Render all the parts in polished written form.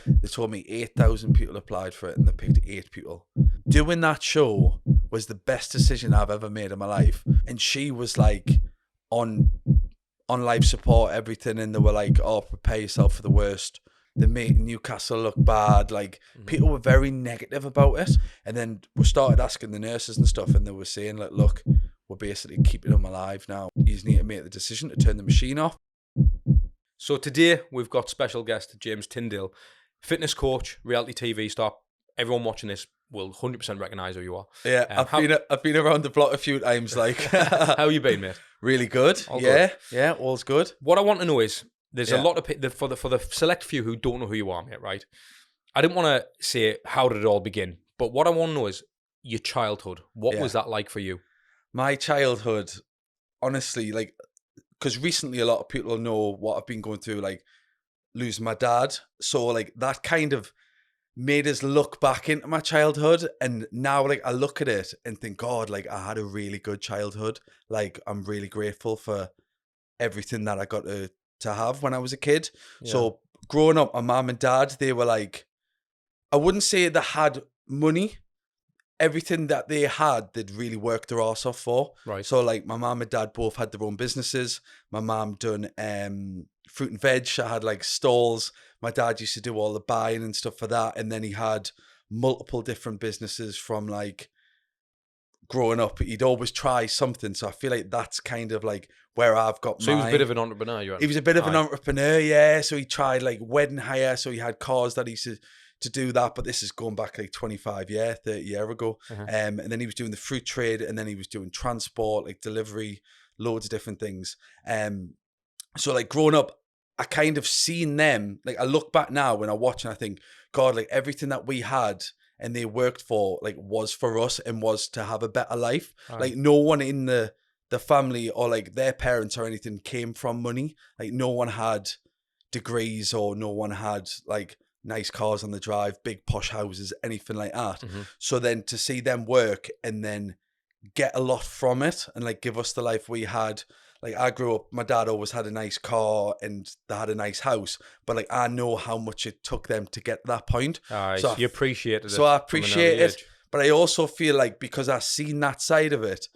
They told me 8,000 people applied for it and they picked 8 people. Doing that show was the best decision I've ever made in my life. And she was like on life support, everything, and they were like, oh, prepare yourself for the worst. They made Newcastle look bad. Like, people were very negative about it. And then we started asking the nurses and stuff, and they were saying, like, look, we're basically keeping them alive now. You just need to make the decision to turn the machine off. So today we've got special guest James Tindale, fitness coach, reality TV star. Everyone watching this will 100% recognise who you are. Yeah, I've been around the block a few times. Like, how you been, mate? Really good. All yeah, good. Yeah, all's good. What I want to know is, there's a lot of for the select few who don't know who you are, mate. Right? I didn't want to say how did it all begin, but what I want to know is your childhood. What was that like for you? My childhood, honestly, like, because recently a lot of people know what I've been going through, like losing my dad. So like that kind of made us look back into my childhood. And now like I look at it and think, God, like I had a really good childhood. Like I'm really grateful for everything that I got to have when I was a kid. Yeah. So growing up, my mom and dad, they were like, I wouldn't say they had money. Everything that they had, they'd really worked their arse off for. Right. So like my mom and dad both had their own businesses. My mom done fruit and veg. I had like stalls. My dad used to do all the buying and stuff for that. And then he had multiple different businesses from like growing up. He'd always try something. So I feel like that's kind of like where I've got So he was a bit of an entrepreneur. He was a bit of an entrepreneur, yeah. So he tried like wedding hire. So he had cars that he used to do that, but this is going back like 30 years ago. And then he was doing the fruit trade, and then he was doing transport, like delivery, loads of different things. So like growing up, I kind of seen them, like I look back now when I watch and I think, God, like everything that we had and they worked for, like was for us and was to have a better life. Right. Like no one in the family or like their parents or anything came from money. Like no one had degrees or no one had like nice cars on the drive, big posh houses, anything like that. So then to see them work and then get a lot from it and like give us the life we had. Like I grew up, my dad always had a nice car and they had a nice house, but like I know how much it took them to get to that point. So you appreciated it. So I appreciate it, but I also feel like because I've seen that side of it,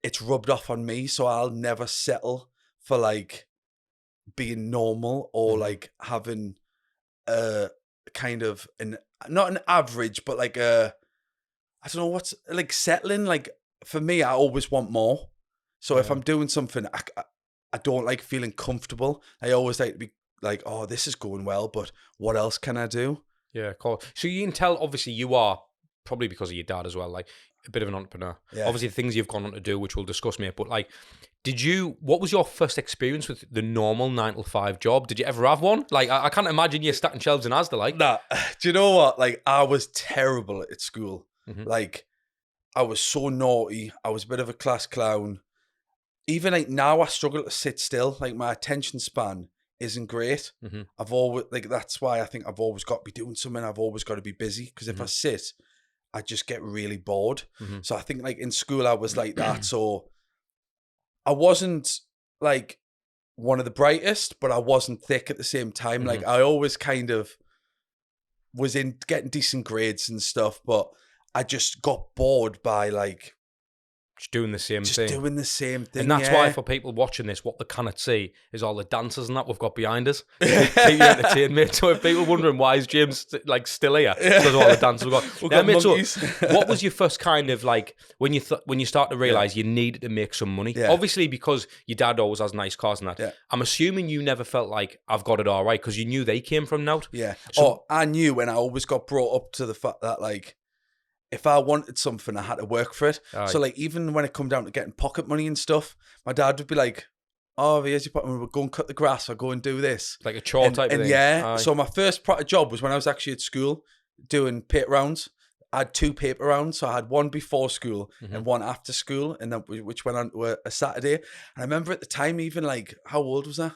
it's rubbed off on me. So I'll never settle for like being normal or like having kind of not an average, but like I don't know what's like settling. Like for me, I always want more. So if I'm doing something, I don't like feeling comfortable. I always like to be like, oh, this is going well, but what else can I do? Yeah, cool. So you can tell, obviously, you are probably because of your dad as well, like a bit of an entrepreneur. Yeah. Obviously, the things you've gone on to do, which we'll discuss, mate. But like, what was your first experience with the normal 9-to-5 job? Did you ever have one? Like, I can't imagine you stacking shelves in Asda, like. Nah, do you know what? Like, I was terrible at school. Like, I was so naughty. I was a bit of a class clown. Even like now, I struggle to sit still. Like, my attention span isn't great. I've always, like, that's why I think I've always got to be doing something. I've always got to be busy. Because if I sit, I just get really bored. So I think like in school, I was like that. So I wasn't like one of the brightest, but I wasn't thick at the same time. Like I always kind of was in getting decent grades and stuff, but I just got bored by like just doing the same thing. And that's why for people watching this, what they cannot see is all the dancers and that we've got behind us. Keep you entertained, mate. So if people wondering why is James like still here, because of all the dancers we've got. Mate, so what was your first kind of like when you start to realise you needed to make some money? Yeah. Obviously, because your dad always has nice cars and that. Yeah. I'm assuming you never felt like I've got it all right because you knew they came from nout. Yeah. So I knew when I always got brought up to the fact that like, if I wanted something, I had to work for it. Aye. So like, even when it come down to getting pocket money and stuff, my dad would be like, oh, here's your pocket money, we'll go and cut the grass or go and do this. Like a chore type of thing. Yeah. Aye. So my first proper job was when I was actually at school doing paper rounds. I had 2 paper rounds. So I had one before school and one after school, and then which went on to a Saturday. And I remember at the time, even like, how old was I?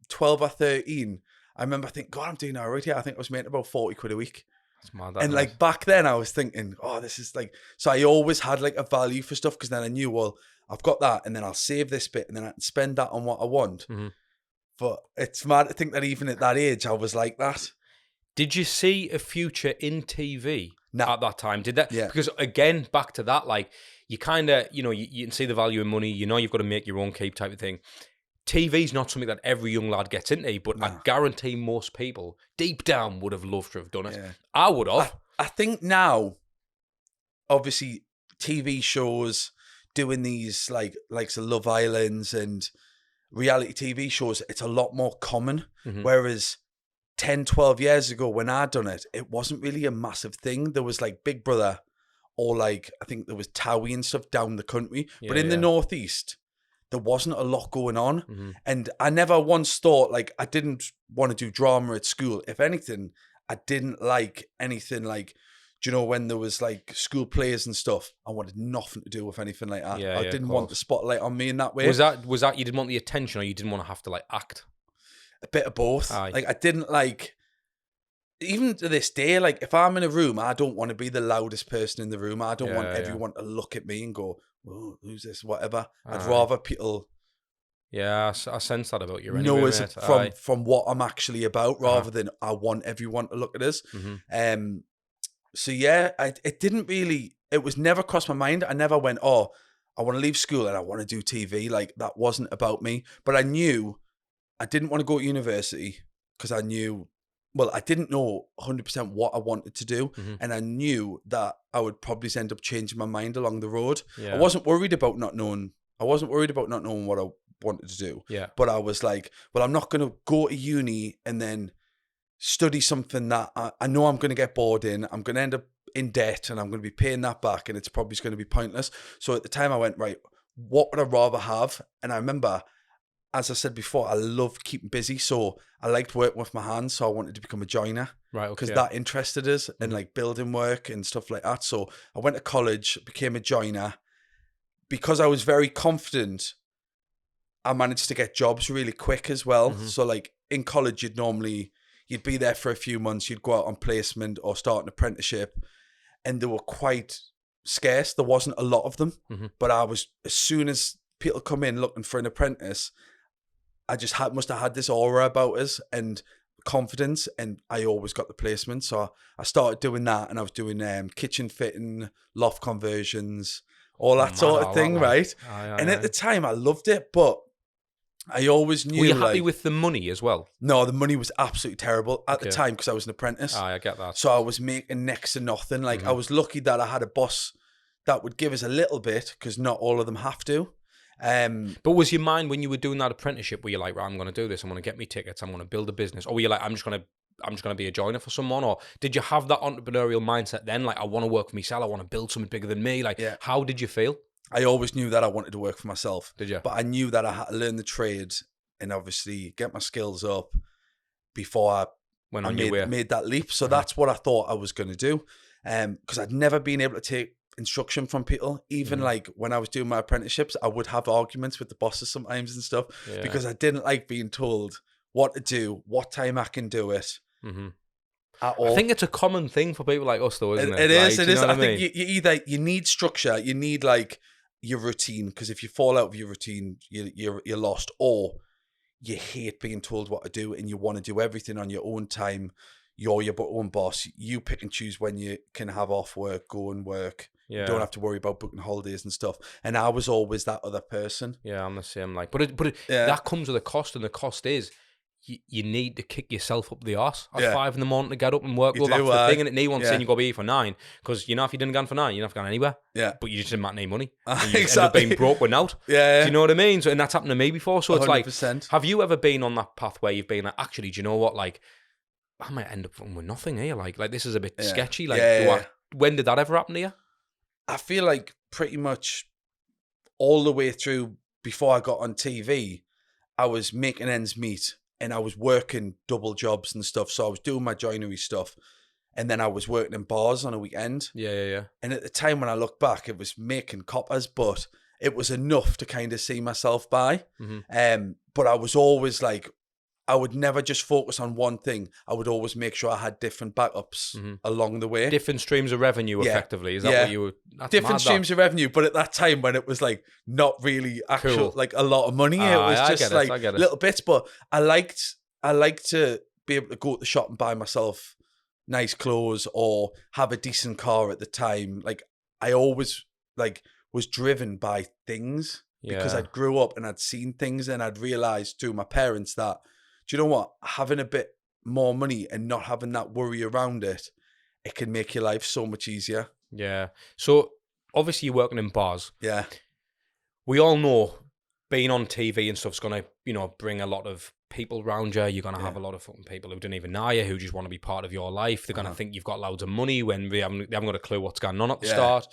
12 or 13. I remember thinking, God, I'm doing all right here. I think I was making about 40 quid a week. And like back then I was thinking, oh, this is like, so I always had like a value for stuff because then I knew, well, I've got that and then I'll save this bit and then I can spend that on what I want. But it's mad to think that even at that age I was like that. Did you see a future in TV at that time? Did that? Yeah. Because again, back to that, like you kind of, you can see the value in money. You know, you've got to make your own keep type of thing. TV's not something that every young lad gets into, but I guarantee most people deep down would have loved to have done it. Yeah. I would have. I think now, obviously, TV shows doing these like Love Islands and reality TV shows, it's a lot more common. Whereas 10, 12 years ago when I done it, it wasn't really a massive thing. There was like Big Brother or like, I think there was Towie and stuff down the country. But in the Northeast, there wasn't a lot going on. And I never once thought like I didn't want to do drama at school. If anything, I didn't like anything like, do you know, when there was like school plays and stuff, I wanted nothing to do with anything like that. I didn't want the spotlight on me in that way. Was that you didn't want the attention, or you didn't want to have to like act? A bit of both. Like I didn't like, even to this day, like if I'm in a room, I don't want to be the loudest person in the room. I don't want everyone to look at me and go, "Oh, who's this?" Whatever. I'd rather people. Yeah, I sense that about you. Anyway, know from what I'm actually about, rather than I want everyone to look at us. So yeah, it didn't really. It was never crossed my mind. I never went, "Oh, I want to leave school and I want to do TV." Like that wasn't about me. But I knew I didn't want to go to university because I knew. Well, I didn't know 100% what I wanted to do, and I knew that I would probably end up changing my mind along the road. Yeah. I wasn't worried about not knowing. I wasn't worried about not knowing what I wanted to do. Yeah. But I was like, well, I'm not going to go to uni and then study something that I know I'm going to get bored in. I'm going to end up in debt, and I'm going to be paying that back, and it's probably going to be pointless. So at the time, I went, right, what would I rather have? And I remember, as I said before, I love keeping busy. So I liked working with my hands. So I wanted to become a joiner. Right. Because that interested us in like building work and stuff like that. So I went to college, became a joiner. Because I was very confident, I managed to get jobs really quick as well. So like in college, you'd be there for a few months. You'd go out on placement or start an apprenticeship. And they were quite scarce. There wasn't a lot of them. But as soon as people come in looking for an apprentice, I just must have had this aura about us and confidence, and I always got the placement. So I started doing that, and I was doing kitchen fitting, loft conversions, all that sort of thing, right? And at the time, I loved it, but I always knew. Were you happy with the money as well? No, the money was absolutely terrible at the time because I was an apprentice. I get that. So I was making next to nothing. Like I was lucky that I had a boss that would give us a little bit, because not all of them have to. But was your mind when you were doing that apprenticeship, were you like, right, I'm going to do this, I'm going to get me tickets, I'm going to build a business, or were you like, I'm just going to be a joiner for someone? Or did you have that entrepreneurial mindset then, like, I want to work for myself, I want to build something bigger than me? Like, how did you feel? I always knew that I wanted to work for myself. Did you? But I knew that I had to learn the trade and obviously get my skills up before I made that leap. So that's what I thought I was going to do, because I'd never been able to take instruction from people. Even like when I was doing my apprenticeships, I would have arguments with the bosses sometimes and stuff, because I didn't like being told what to do, what time I can do it at all. I think it's a common thing for people like us though, isn't it? It is. I think you need structure, you need like your routine, because if you fall out of your routine, you're lost, or you hate being told what to do and you want to do everything on your own time. You're your own boss. You pick and choose when you can have off work, go and work. Yeah. You don't have to worry about booking holidays and stuff. And I was always that other person. Yeah, I'm the same. Like, but that comes with a cost, and the cost is you need to kick yourself up the arse at 5 a.m. to get up and work. Well, that's the thing, and no one's saying you got to be here for 9, because if you didn't go for 9, you're not going anywhere. Yeah, but you just didn't make any money. You end up being broke without. Yeah, do you know what I mean? So, and that's happened to me before. So it's 100%. Like, have you ever been on that path where you've been like, actually, do you know what? Like, I might end up with nothing here. Like this is a bit sketchy. Like, when did that ever happen to you? I feel like pretty much all the way through before I got on TV, I was making ends meet, and I was working double jobs and stuff. So I was doing my joinery stuff, and then I was working in bars on a weekend. Yeah. And at the time when I look back, it was making coppers, but it was enough to kind of see myself by. But I was always like, I would never just focus on one thing. I would always make sure I had different backups along the way. Different streams of revenue, effectively. Is that what you were... Different streams of revenue, but at that time when it was like not really actual, like a lot of money, it was just like little bits. But I liked to be able to go to the shop and buy myself nice clothes or have a decent car at the time. Like I always like was driven by things because I'd grew up and I'd seen things and I'd realized through my parents that, do you know what, having a bit more money and not having that worry around it, it can make your life so much easier. Yeah. So obviously you're working in bars. Yeah. We all know being on TV and stuff's going to, you know, bring a lot of people around you. You're going to have a lot of fucking people who don't even know you, who just want to be part of your life. They're going to think you've got loads of money when they haven't got a clue what's going on at the start.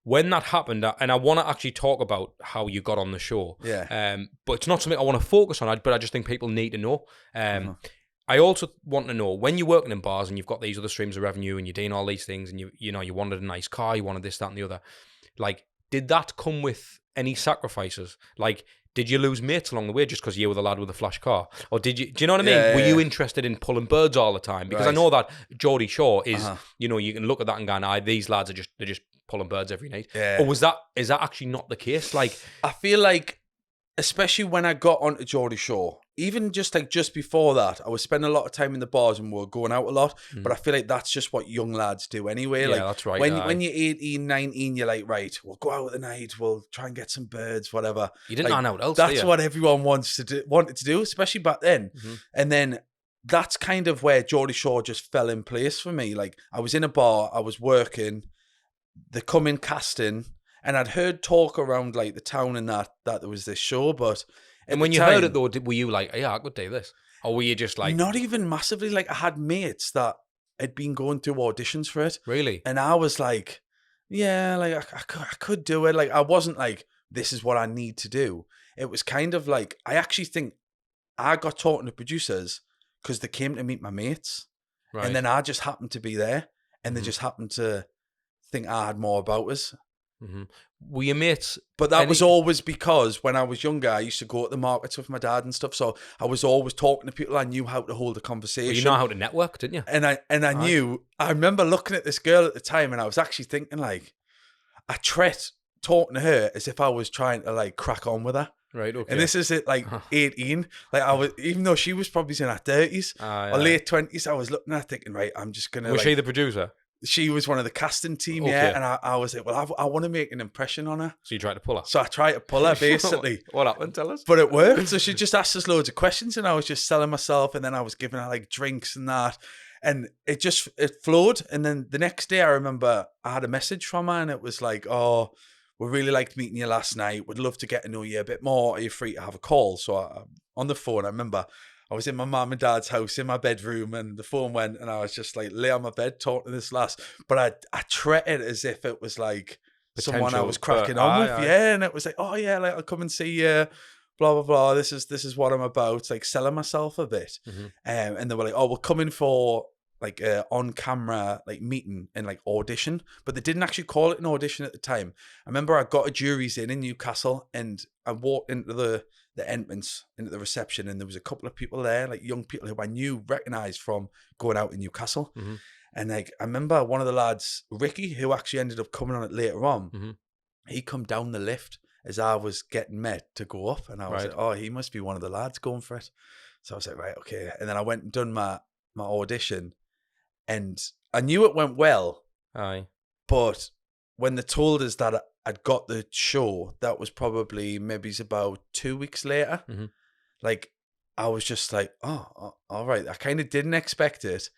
When that happened, and I want to actually talk about how you got on the show. Yeah. But it's not something I want to focus on, but I just think people need to know. I also want to know, when you're working in bars and you've got these other streams of revenue and you're doing all these things and you know, you wanted a nice car, you wanted this, that, and the other. Like, did that come with any sacrifices? Like, did you lose mates along the way just because you were the lad with the flash car? Or do you know what I mean? Were you interested in pulling birds all the time? Because I know that Geordie Shore is, you know, you can look at that and go, these lads they're just pulling birds every night. Yeah. Or is that actually not the case? Like, I feel like, especially when I got onto Geordie Shore, even just before that, I was spending a lot of time in the bars and we were going out a lot. But I feel like that's just what young lads do anyway. Yeah, like, that's right. When you're 18, 19, you're like, right, we'll go out at the night, we'll try and get some birds, whatever. You didn't know what else. That's what everyone wanted to do, especially back then. And then that's kind of where Geordie Shore just fell in place for me. Like, I was in a bar, I was working, they come in casting, and I'd heard talk around like the town and that there was this show, but and when you heard it though, were you like, yeah, I could do this? Or were you just like... Not even massively. Like, I had mates that had been going through auditions for it. Really? And I was like, yeah, like I could do it. Like, I wasn't like, this is what I need to do. It was kind of like, I actually think I got talking to producers because they came to meet my mates. Right. And then I just happened to be there and they just happened to think I had more about us. Were your mates? But that was always because when I was younger, I used to go to the markets with my dad and stuff. So I was always talking to people. I knew how to hold a conversation. Well, you know how to network, didn't you? And I knew. I remember looking at this girl at the time, and I was actually thinking, like, I treat talking to her as if I was trying to like crack on with her. Right. Okay. And this is at like 18. Like, I was, even though she was probably in her 30s or late 20s, I was looking at her thinking, right, I'm just gonna. Was she the producer? She was one of the casting team, and I was like, well, I want to make an impression on her. So you tried to pull her? So I tried to pull her, basically. What happened? Tell us. But it worked. So she just asked us loads of questions, and I was just selling myself, and then I was giving her like drinks and that, and it flowed. And then the next day, I remember I had a message from her, and it was like, oh, we really liked meeting you last night. Would love to get to know you a bit more. Are you free to have a call? So on the phone, I remember I was in my mum and dad's house in my bedroom, and the phone went, and I was just like lay on my bed talking to this lass. But I treated it as if it was like someone I was cracking on with. Yeah, and it was like, oh yeah, like I'll come and see you, blah blah blah. This is what I'm about, like selling myself a bit. And they were like, oh, we're coming for like on camera like meeting and like audition, but they didn't actually call it an audition at the time. I remember I got a jury's in Newcastle, and I walked into the entrance, into the reception, and there was a couple of people there, like young people who I recognized from going out in Newcastle. And like, I remember one of the lads, Ricky, who actually ended up coming on it later on, he come down the lift as I was getting met to go up, and I was like, oh, he must be one of the lads going for it. So I was like, right, okay. And then I went and done my audition, and I knew it went well. But when they told us that I'd got the show, that was probably maybe about 2 weeks later. Like, I was just like, oh, all right. I kind of didn't expect it,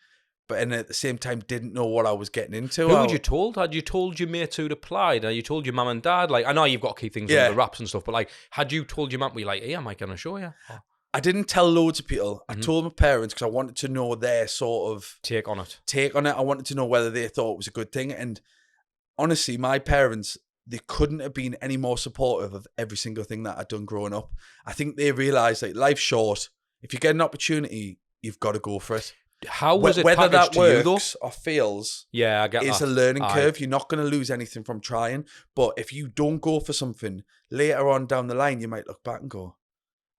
but and at the same time didn't know what I was getting into. Who had you told? Had you told your mates who'd applied? Had you told your mum and dad? Like, I know you've got to keep things under the wraps and stuff, but like, had you told your mum, were you like, hey, I might get on a show, yeah? I didn't tell loads of people. I told my parents because I wanted to know their sort of take on it. I wanted to know whether they thought it was a good thing. And honestly, my parents, they couldn't have been any more supportive of every single thing that I'd done growing up. I think they realised, like, life's short. If you get an opportunity, you've got to go for it. How was it whether that to works you, though? Or fails? Yeah, I get it's that. a learning curve. You're not going to lose anything from trying. But if you don't go for something, later on down the line, you might look back and go,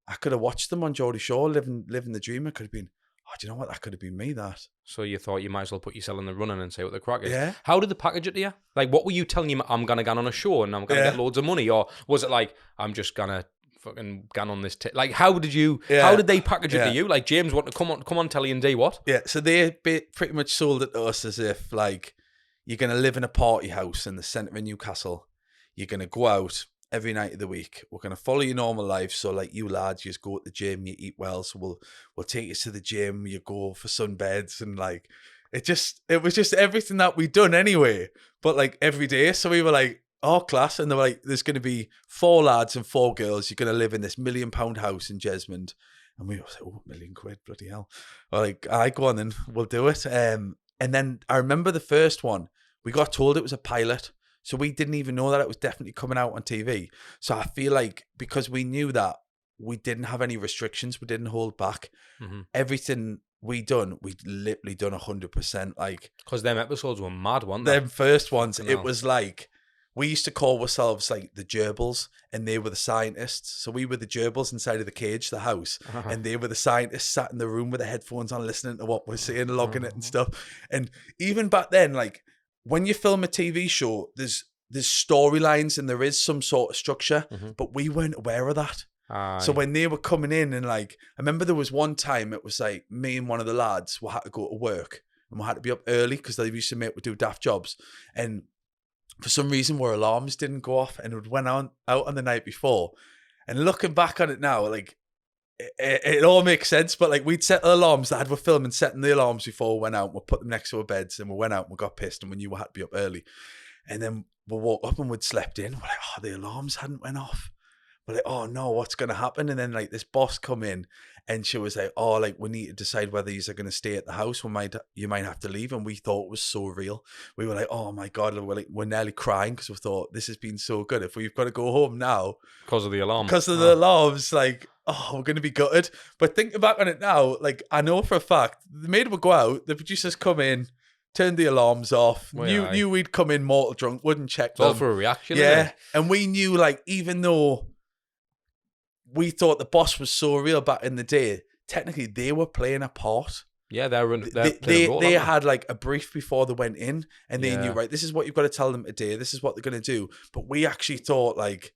I could have watched them on Geordie Shore living the dream. It could have been, oh, do you know what? That could have been me, that. So you thought you might as well put yourself in the running and say what the crack is. Yeah. How did they package it to you? Like, what were you telling you? I'm going to get on a show and I'm going to get loads of money? Or was it like, I'm just going to fucking gone on this like, how did they package it to you? Like, James, want to come on telly and do what? Yeah, so they pretty much sold it to us as if, like, you're going to live in a party house in the centre of Newcastle. You're going to go out every night of the week. We're going to follow your normal life. So, like, you lads, you just go to the gym, you eat well. So we'll take you to the gym, you go for sunbeds, and, like, it was just everything that we'd done anyway, but, like, every day. So we were like, oh, class. And they were like, there's going to be 4 lads and 4 girls. You're going to live in this £1 million house in Jesmond. And we were like, oh, £1 million, bloody hell. We're like, go on then, we'll do it. And then I remember the first one, we got told it was a pilot. So we didn't even know that it was definitely coming out on TV. So I feel like because we knew that, we didn't have any restrictions. We didn't hold back. Mm-hmm. Everything we'd literally done 100%. Like, because them episodes were mad, weren't they? Them first ones, it was like, we used to call ourselves like the gerbils, and they were the scientists. So we were the gerbils inside of the cage, the house, and they were the scientists sat in the room with the headphones on, listening to what we're saying, logging it and stuff. And even back then, like, when you film a TV show, there's storylines and there is some sort of structure, but we weren't aware of that. So when they were coming in, and, like, I remember there was one time it was like me and one of the lads had to go to work, and we had to be up early because they used to make we do daft jobs, and for some reason our alarms didn't go off, and it went out on the night before. And looking back on it now, like, it all makes sense, but, like, we'd set the alarms that we're filming, setting the alarms before we went out, we put them next to our beds, and we went out and we got pissed, and we knew we had to be up early. And then we woke up and we'd slept in. We're like, oh, the alarms hadn't went off. We're like, oh no, what's going to happen? And then, like, this boss come in, and she was like, oh, like, we need to decide whether you're going to stay at the house, you might have to leave. And we thought it was so real. We were like, oh my God, we're nearly crying because we thought this has been so good. If we've got to go home now because of the alarm, the alarms, like, oh, we're going to be gutted. But thinking back on it now, like, I know for a fact the maid would go out, the producers come in, turned the alarms off, knew we'd come in mortal drunk, wouldn't check them. All for a reaction. Yeah. And we knew, like, even though we thought the boss was so real back in the day, technically they were playing a part. Yeah, they had, like, a brief before they went in, and they knew, right, this is what you've got to tell them today, this is what they're going to do. But we actually thought, like,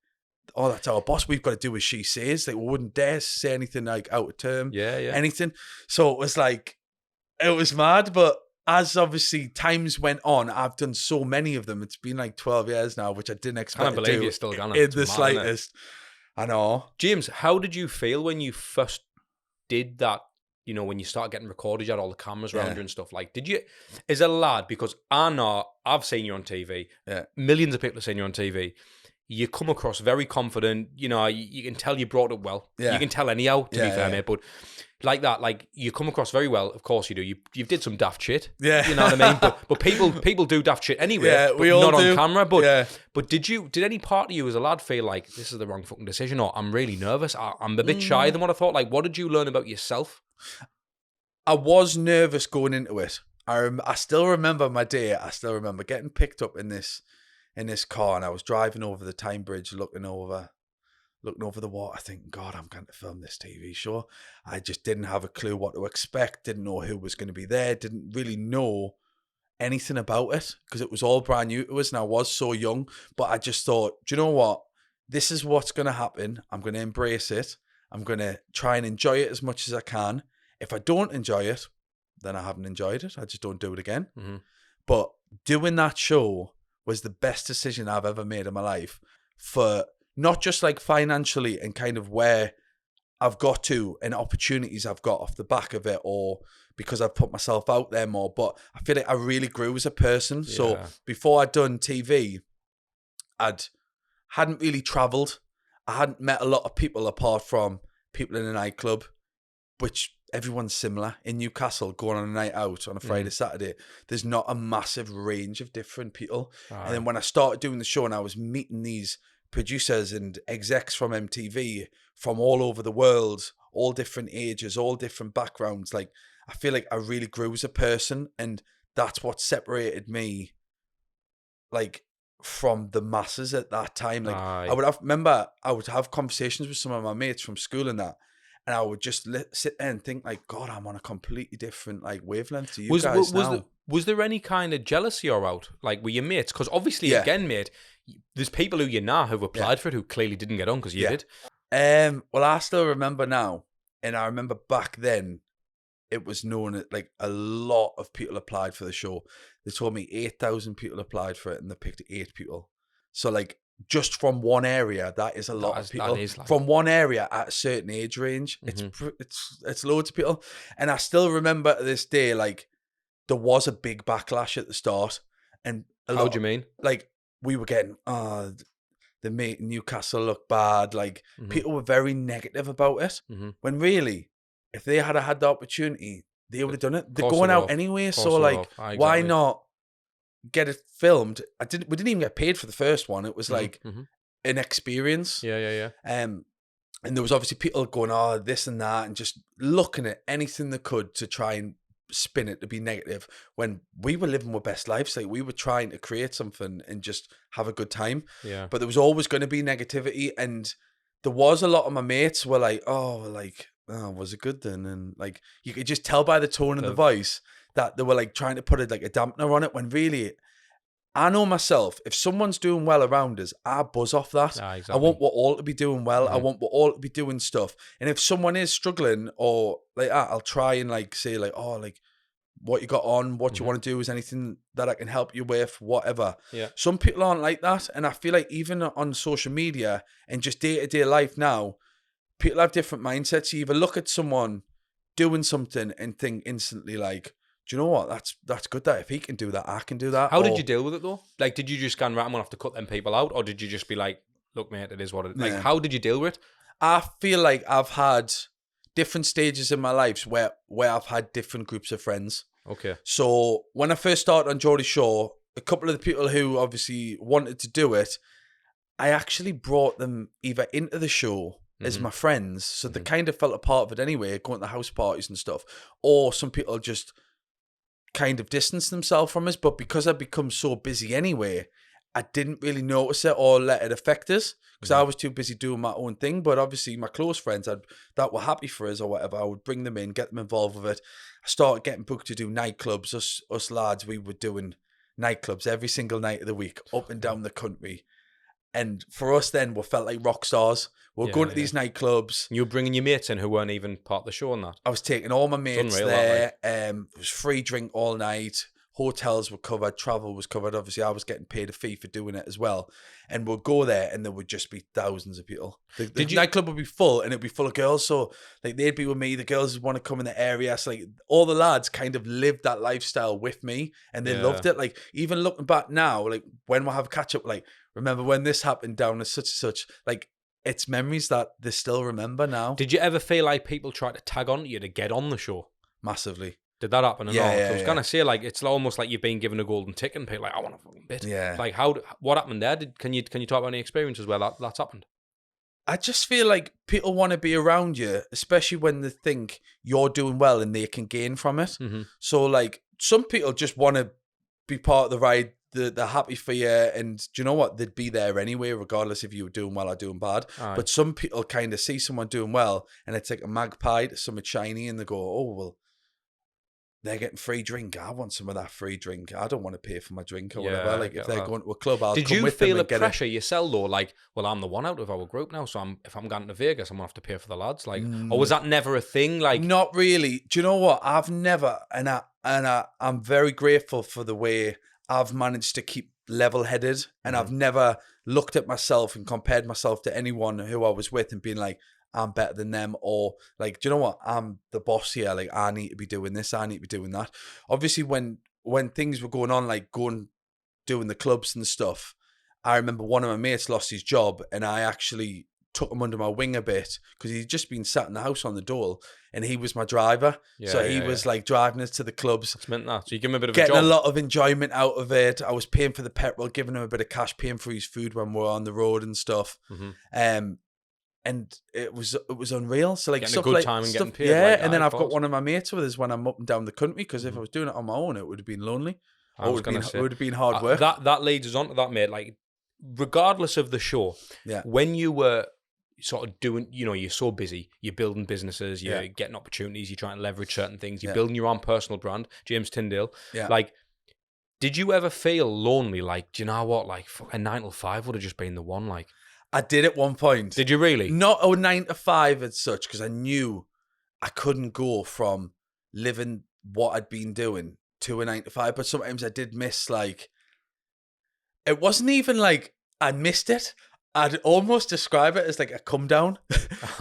oh, that's our boss, we've got to do as she says. Like, we wouldn't dare say anything, like, out of term, anything. So it was like, it was mad. But as obviously times went on, I've done so many of them. It's been like 12 years now, which I didn't expect to do. You're still gone in the slightest. I know. James, how did you feel when you first did that? You know, when you start getting recorded, you had all the cameras around you and stuff. Like, did you, as a lad, because I know I've seen you on TV, millions of people have seen you on TV. You come across very confident. You know, you can tell you brought it well. Yeah. You can tell anyhow, to be fair, mate. But like that, like, you come across very well. Of course you do. You did some daft shit. Yeah. You know what I mean? But people do daft shit anyway. Yeah, we all not do. On camera. But did any part of you as a lad feel like this is the wrong fucking decision, or I'm really nervous, I'm a bit shy than what I thought? Like, what did you learn about yourself? I was nervous going into it. I still remember my day. I still remember getting picked up in this car, and I was driving over the Tyne Bridge, looking over the water, thinking, God, I'm going to film this TV show. I just didn't have a clue what to expect, didn't know who was going to be there, didn't really know anything about it because it was all brand new to us, and I was so young. But I just thought, do you know what? This is what's going to happen. I'm going to embrace it. I'm going to try and enjoy it as much as I can. If I don't enjoy it, then I haven't enjoyed it. I just don't do it again. Mm-hmm. But doing that show was the best decision I've ever made in my life, for not just like financially and kind of where I've got to and opportunities I've got off the back of it, or because I've put myself out there more, but I feel like I really grew as a person. Yeah. So before I'd done TV, hadn't really travelled. I hadn't met a lot of people apart from people in a nightclub, which everyone's similar. In Newcastle, going on a night out on a Friday, Saturday, there's not a massive range of different people. And then when I started doing the show and I was meeting these producers and execs from MTV from all over the world, all different ages, all different backgrounds, like, I feel like I really grew as a person, and that's what separated me, like, from the masses at that time. Like, I would have conversations with some of my mates from school and that, and I would just sit there and think, like, God, I'm on a completely different, like, wavelength to you guys now. Was there any kind of jealousy about, like, with your mates? Because obviously, again, mate, there's people who you know who've applied for it who clearly didn't get on because you did. Well, I still remember now, and I remember back then, it was known as like a lot of people applied for the show. They told me 8,000 people applied for it, and they picked 8 people. So like just from one area, that is a lot of people. From one area at a certain age range, it's loads of people. And I still remember to this day, like there was a big backlash at the start, and how do you mean? Like we were getting they made Newcastle look bad. Like people were very negative about it. When really, if they had had the opportunity, they would have done it. They're going out anyway, so like, why not get it filmed? We didn't even get paid for the first one. It was like an experience. Yeah. And there was obviously people going, oh, this and that, and just looking at anything they could to try and spin it to be negative, when we were living our best lives. Like we were trying to create something and just have a good time. Yeah. But there was always going to be negativity, and there was a lot of my mates were like, oh, was it good then? And like you could just tell by the tone of the voice that they were like trying to put a dampener on it, when really, I know myself, if someone's doing well around us, I buzz off that. Exactly. I want we're all to be doing well. I want we're all to be doing stuff. And if someone is struggling or like that, I'll try and like say like, oh, like what you got on, what you want to do, is anything that I can help you with, whatever. Yeah. Some people aren't like that. And I feel like even on social media and just day-to-day life now, people have different mindsets. You either look at someone doing something and think instantly like, do you know what? That's good. That if he can do that, I can do that. How did you deal with it though? Like, did you just go, right, I'm gonna have to cut them people out, or did you just be like, look, mate, it is what it is? Like, how did you deal with it? I feel like I've had different stages in my life where I've had different groups of friends. Okay. So when I first started on Geordie Shore, a couple of the people who obviously wanted to do it, I actually brought them either into the show as my friends, so they kind of felt a part of it anyway, going to house parties and stuff, or some people just kind of distanced themselves from us. But because I'd become so busy anyway, I didn't really notice it or let it affect us, because I was too busy doing my own thing. But obviously my close friends that were happy for us or whatever, I would bring them in, get them involved with it. I started getting booked to do nightclubs. Us lads, we were doing nightclubs every single night of the week, up and down the country. And for us then, we felt like rock stars. We were going to these nightclubs. You were bringing your mates in who weren't even part of the show and that? I was taking all my mates there. It was free drink all night. Hotels were covered. Travel was covered. Obviously, I was getting paid a fee for doing it as well. And we'd go there and there would just be thousands of people. The nightclub would be full, and it'd be full of girls. So like they'd be with me. The girls would want to come in the area. So like all the lads kind of lived that lifestyle with me, and they loved it. Like even looking back now, like when we have a catch up, like remember when this happened down at such and such, like it's memories that they still remember now. Did you ever feel like people tried to tag on to you to get on the show? Massively. Did that happen? Yeah, so I was going to say, like, it's almost like you've been given a golden ticket and people like, I want a fucking bit. Yeah. Like, what happened there? Can you talk about any experiences where that's happened? I just feel like people want to be around you, especially when they think you're doing well and they can gain from it. So, like, some people just want to be part of the ride. They're happy for you, and do you know what? They'd be there anyway, regardless if you were doing well or doing bad. Aye. But some people kind of see someone doing well, and it's like a magpie to something shiny, and they go, oh, well, they're getting free drink. I want some of that free drink. I don't want to pay for my drink or whatever. Like if they're going to a club, I'll come with them. Did you feel the pressure yourself though? Like, well, I'm the one out of our group now, so if I'm going to Vegas, I'm gonna have to pay for the lads. Like, or was that never a thing? Like, not really. Do you know what? I've never, and I'm very grateful for the way I've managed to keep level-headed, and I've never looked at myself and compared myself to anyone who I was with and been like, I'm better than them, or like, do you know what? I'm the boss here. Like, I need to be doing this. I need to be doing that. Obviously, when things were going on, like doing the clubs and stuff, I remember one of my mates lost his job, and I actually took him under my wing a bit because he'd just been sat in the house on the dole, and he was my driver. He was like driving us to the clubs. That's meant that. So you give him a bit of getting a job. A lot of enjoyment out of it. I was paying for the petrol, giving him a bit of cash, paying for his food when we were on the road and stuff. And it was unreal. So like getting stuff a good like time and stuff, getting paid. Yeah, and then I've got one of my mates with us when I'm up and down the country, because if I was doing it on my own, it would have been lonely. It would have been hard work. That leads us on to that, mate. Like, regardless of the show, when you were sort of doing, you're so busy, you're building businesses, you're getting opportunities, you're trying to leverage certain things, you're building your own personal brand, James Tindale. Like, did you ever feel lonely? Like, do you know what? Like, a 9 to 5 would have just been the one. Like, I did at one point. Did you really? Not a 9 to 5 as such, because I knew I couldn't go from living what I'd been doing to a 9 to 5. But sometimes I did miss, like, it wasn't even like I missed it. I'd almost describe it as like a come down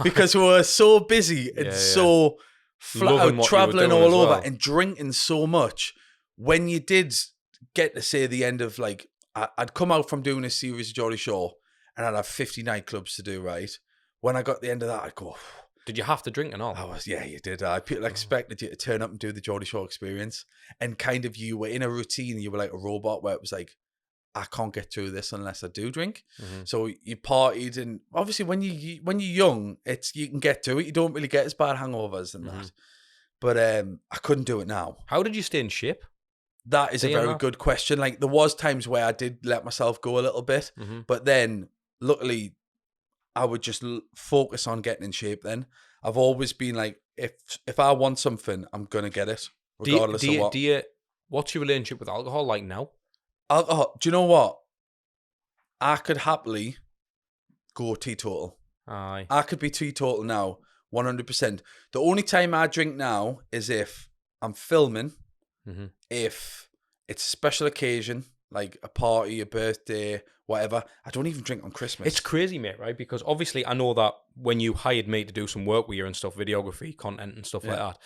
because we were so busy and so flat out traveling all over and drinking so much. When you did get to say the end of, like, I'd come out from doing a series of Geordie Shore and I'd have 50 nightclubs to do, right? When I got the end of that, I'd go, did you have to drink and all? You did. People expected you to turn up and do the Geordie Shore experience, and kind of you were in a routine. You were like a robot where it was like, I can't get through this unless I do drink. So you partied, and obviously when you're young, you can get through it. You don't really get as bad hangovers and that. But I couldn't do it now. How did you stay in shape? That is a very good question. Like, there was times where I did let myself go a little bit, but then luckily I would just focus on getting in shape. Then I've always been like, if I want something, I'm gonna get it, regardless of what. What's your relationship with alcohol like now? Alcohol, do you know what? I could happily go teetotal. Aye. I could be teetotal now, 100%. The only time I drink now is if I'm filming, if it's a special occasion, like a party, a birthday, whatever. I don't even drink on Christmas. It's crazy, mate, right? Because obviously I know that when you hired me to do some work with you and stuff, videography, content and stuff like that,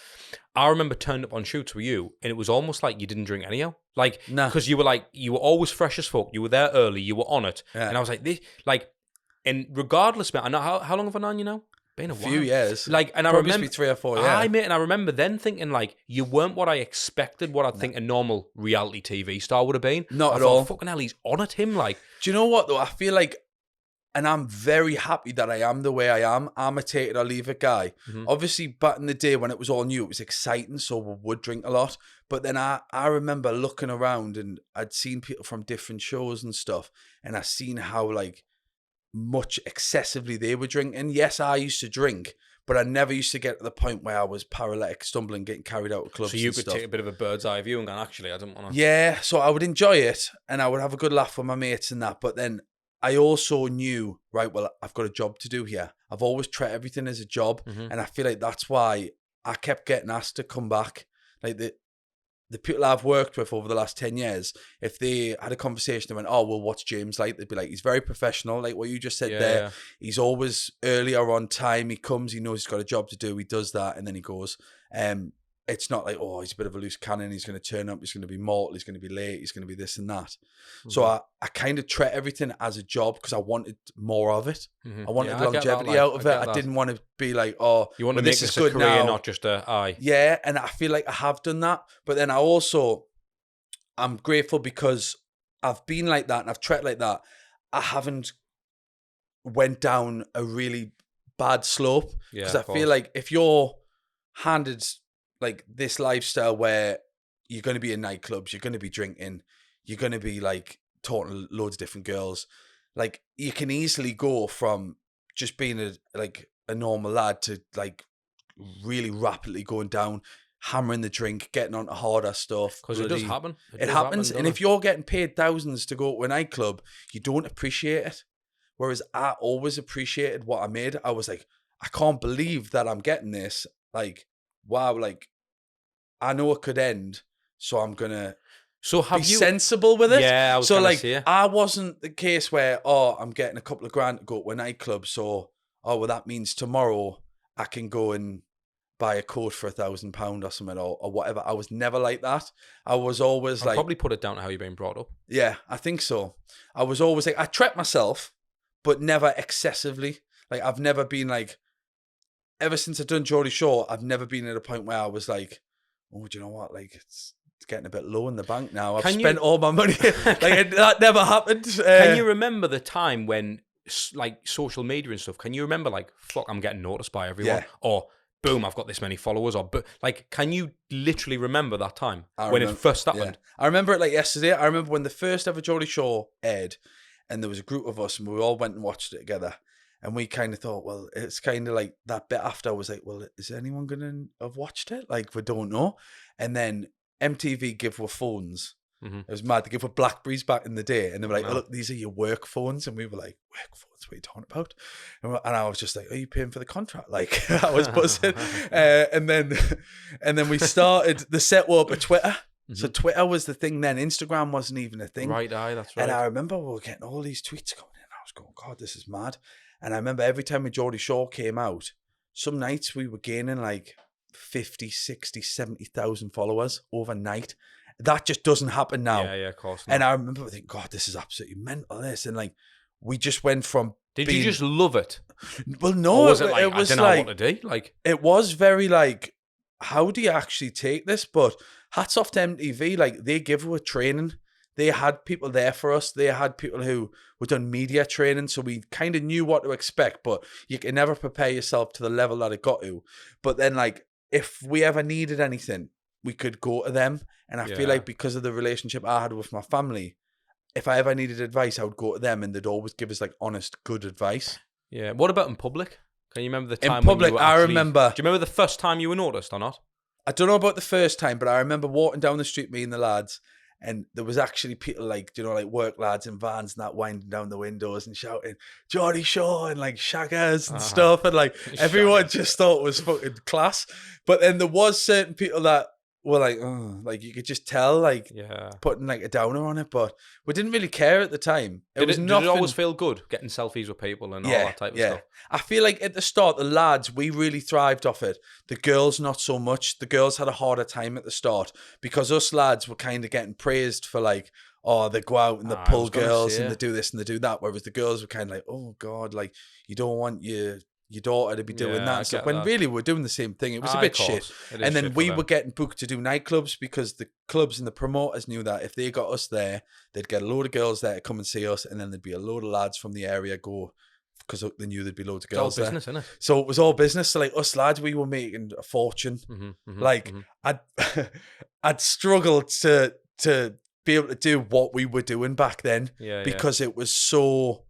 I remember turning up on shoots with you and it was almost like you didn't drink anyhow. Like, because you were always fresh as fuck. You were there early. You were on it. Yeah. And I was like, and regardless, mate, I know how long have I known you now? Been a while. Few years. Like, and probably I remember 3 or 4. Yeah, mate, and I remember then thinking, like, you weren't what I expected. What I'd think a normal reality TV star would have been. Not at all. Fucking hell, he's on at him. Like, do you know what though? I feel like, and I'm very happy that I am the way I am. I'm a take it or leave it guy. Obviously, back in the day when it was all new, it was exciting, so we would drink a lot. But then I remember looking around and I'd seen people from different shows and stuff, and I seen how, like, much excessively they were drinking. Yes, I used to drink, but I never used to get to the point where I was paralytic, stumbling, getting carried out of clubs. So you could take a bit of a bird's eye view and go, actually, I didn't want to. Yeah, so I would enjoy it and I would have a good laugh with my mates and that. But then I also knew, right, well, I've got a job to do here. I've always treated everything as a job. And I feel like that's why I kept getting asked to come back. Like, the people I've worked with over the last 10 years, if they had a conversation, they went, oh, well, what's James like? They'd be like, he's very professional, like what you just said there. Yeah. He's always earlier on time. He comes, he knows he's got a job to do. He does that, and then he goes. It's not like, oh, he's a bit of a loose cannon. He's going to turn up. He's going to be mortal. He's going to be late. He's going to be this and that. So I kind of treat everything as a job because I wanted more of it. I wanted longevity out of it. I didn't want to be like, oh, you want to make this a career, now. Not just a eye. Yeah, and I feel like I have done that. But then I'm grateful because I've been like that and I've treated like that. I haven't went down a really bad slope because I feel like if you're handed like this lifestyle where you're going to be in nightclubs, you're going to be drinking, you're going to be like talking to loads of different girls, like you can easily go from just being a normal lad to like really rapidly going down, hammering the drink, getting onto harder stuff. Because it does happen. It happens. And if you're getting paid thousands to go to a nightclub, you don't appreciate it. Whereas I always appreciated what I made. I was like, I can't believe that I'm getting this. Like, wow, like, I know it could end, so I'm going to be sensible with it. Yeah, I was so like, I wasn't the case where, oh, I'm getting a couple of grand to go to a nightclub, so, oh, well, that means tomorrow I can go and buy a coat for £1,000 or something or whatever. I was never like that. I was always I'll probably put it down to how you've been brought up. Yeah, I think so. I was always like, I treat myself, but never excessively. Like, I've never been like, ever since I've done Geordie Shore, I've never been at a point where I was like, oh, do you know what? Like, it's getting a bit low in the bank now. I've spent all my money. Like, that never happened. Can you remember the time when, like, social media and stuff, can you remember, like, fuck, I'm getting noticed by everyone? Yeah. Or, boom, I've got this many followers. Or, like, can you literally remember that time when it first happened? Yeah. I remember it like yesterday. I remember when the first ever Geordie Shore aired, and there was a group of us, and we all went and watched it together. And we kind of thought, well, it's kind of like that bit after I was like, well, is anyone going to have watched it? Like, we don't know. And then MTV give us phones It was mad. They gave us Blackberries back in the day, and they were like, Wow. "Oh, look, these are your work phones," and we were like, "Work phones? What are you talking about?" And I was just like, "Are you paying for the contract?" Like I was buzzing, and then we started the set up at Twitter. So Twitter was the thing then. Instagram wasn't even a thing. Right, that's right. And I remember we were getting all these tweets coming in. I was going, God, this is mad. And I remember every time a Geordie Shore came out, some nights we were gaining like 50, 60, 70,000 followers overnight. That just doesn't happen now. Yeah, of course not. And I remember thinking, God, this is absolutely mental, this. And like, we just went from Did you just love it? Well, no. Or was it like, it was I don't know what to do? Like, it was very like, how do you actually take this? But hats off to MTV. Like, they give us training. They had people there for us. They had people who were done media training. So we kind of knew what to expect, but you can never prepare yourself to the level that it got to. But then like, if we ever needed anything, we could go to them. And I feel like because of the relationship I had with my family, if I ever needed advice, I would go to them and they'd always give us like honest, good advice. Yeah. What about in public? Can you remember the time in public? when you were actually, remember. Do you remember the first time you were noticed or not? I don't know about the first time, but I remember walking down the street, me and the lads, and there was actually people like, you know, like work lads in vans and that winding down the windows and shouting, Geordie Shore and like shaggers and stuff. And like everyone just thought it was fucking class. But then there was certain people that were like, oh, like you could just tell, like putting like a downer on it, but we didn't really care at the time. Did it always feel good getting selfies with people and all that type of stuff? I feel like at the start, the lads, we really thrived off it. The girls, not so much. The girls had a harder time at the start because us lads were kind of getting praised for like, oh, they go out and they pull girls and they do this and they do that. Whereas the girls were kind of like, oh God, like you don't want your daughter to be doing that stuff. When really we're doing the same thing. It was a bit shit. And then we were getting booked to do nightclubs because the clubs and the promoters knew that if they got us there, they'd get a load of girls there to come and see us, and then there'd be a load of lads from the area go because they knew there'd be loads of girls there. It's all business, isn't it? So it was all business. So like us lads, we were making a fortune. I'd struggled to be able to do what we were doing back then because it was so.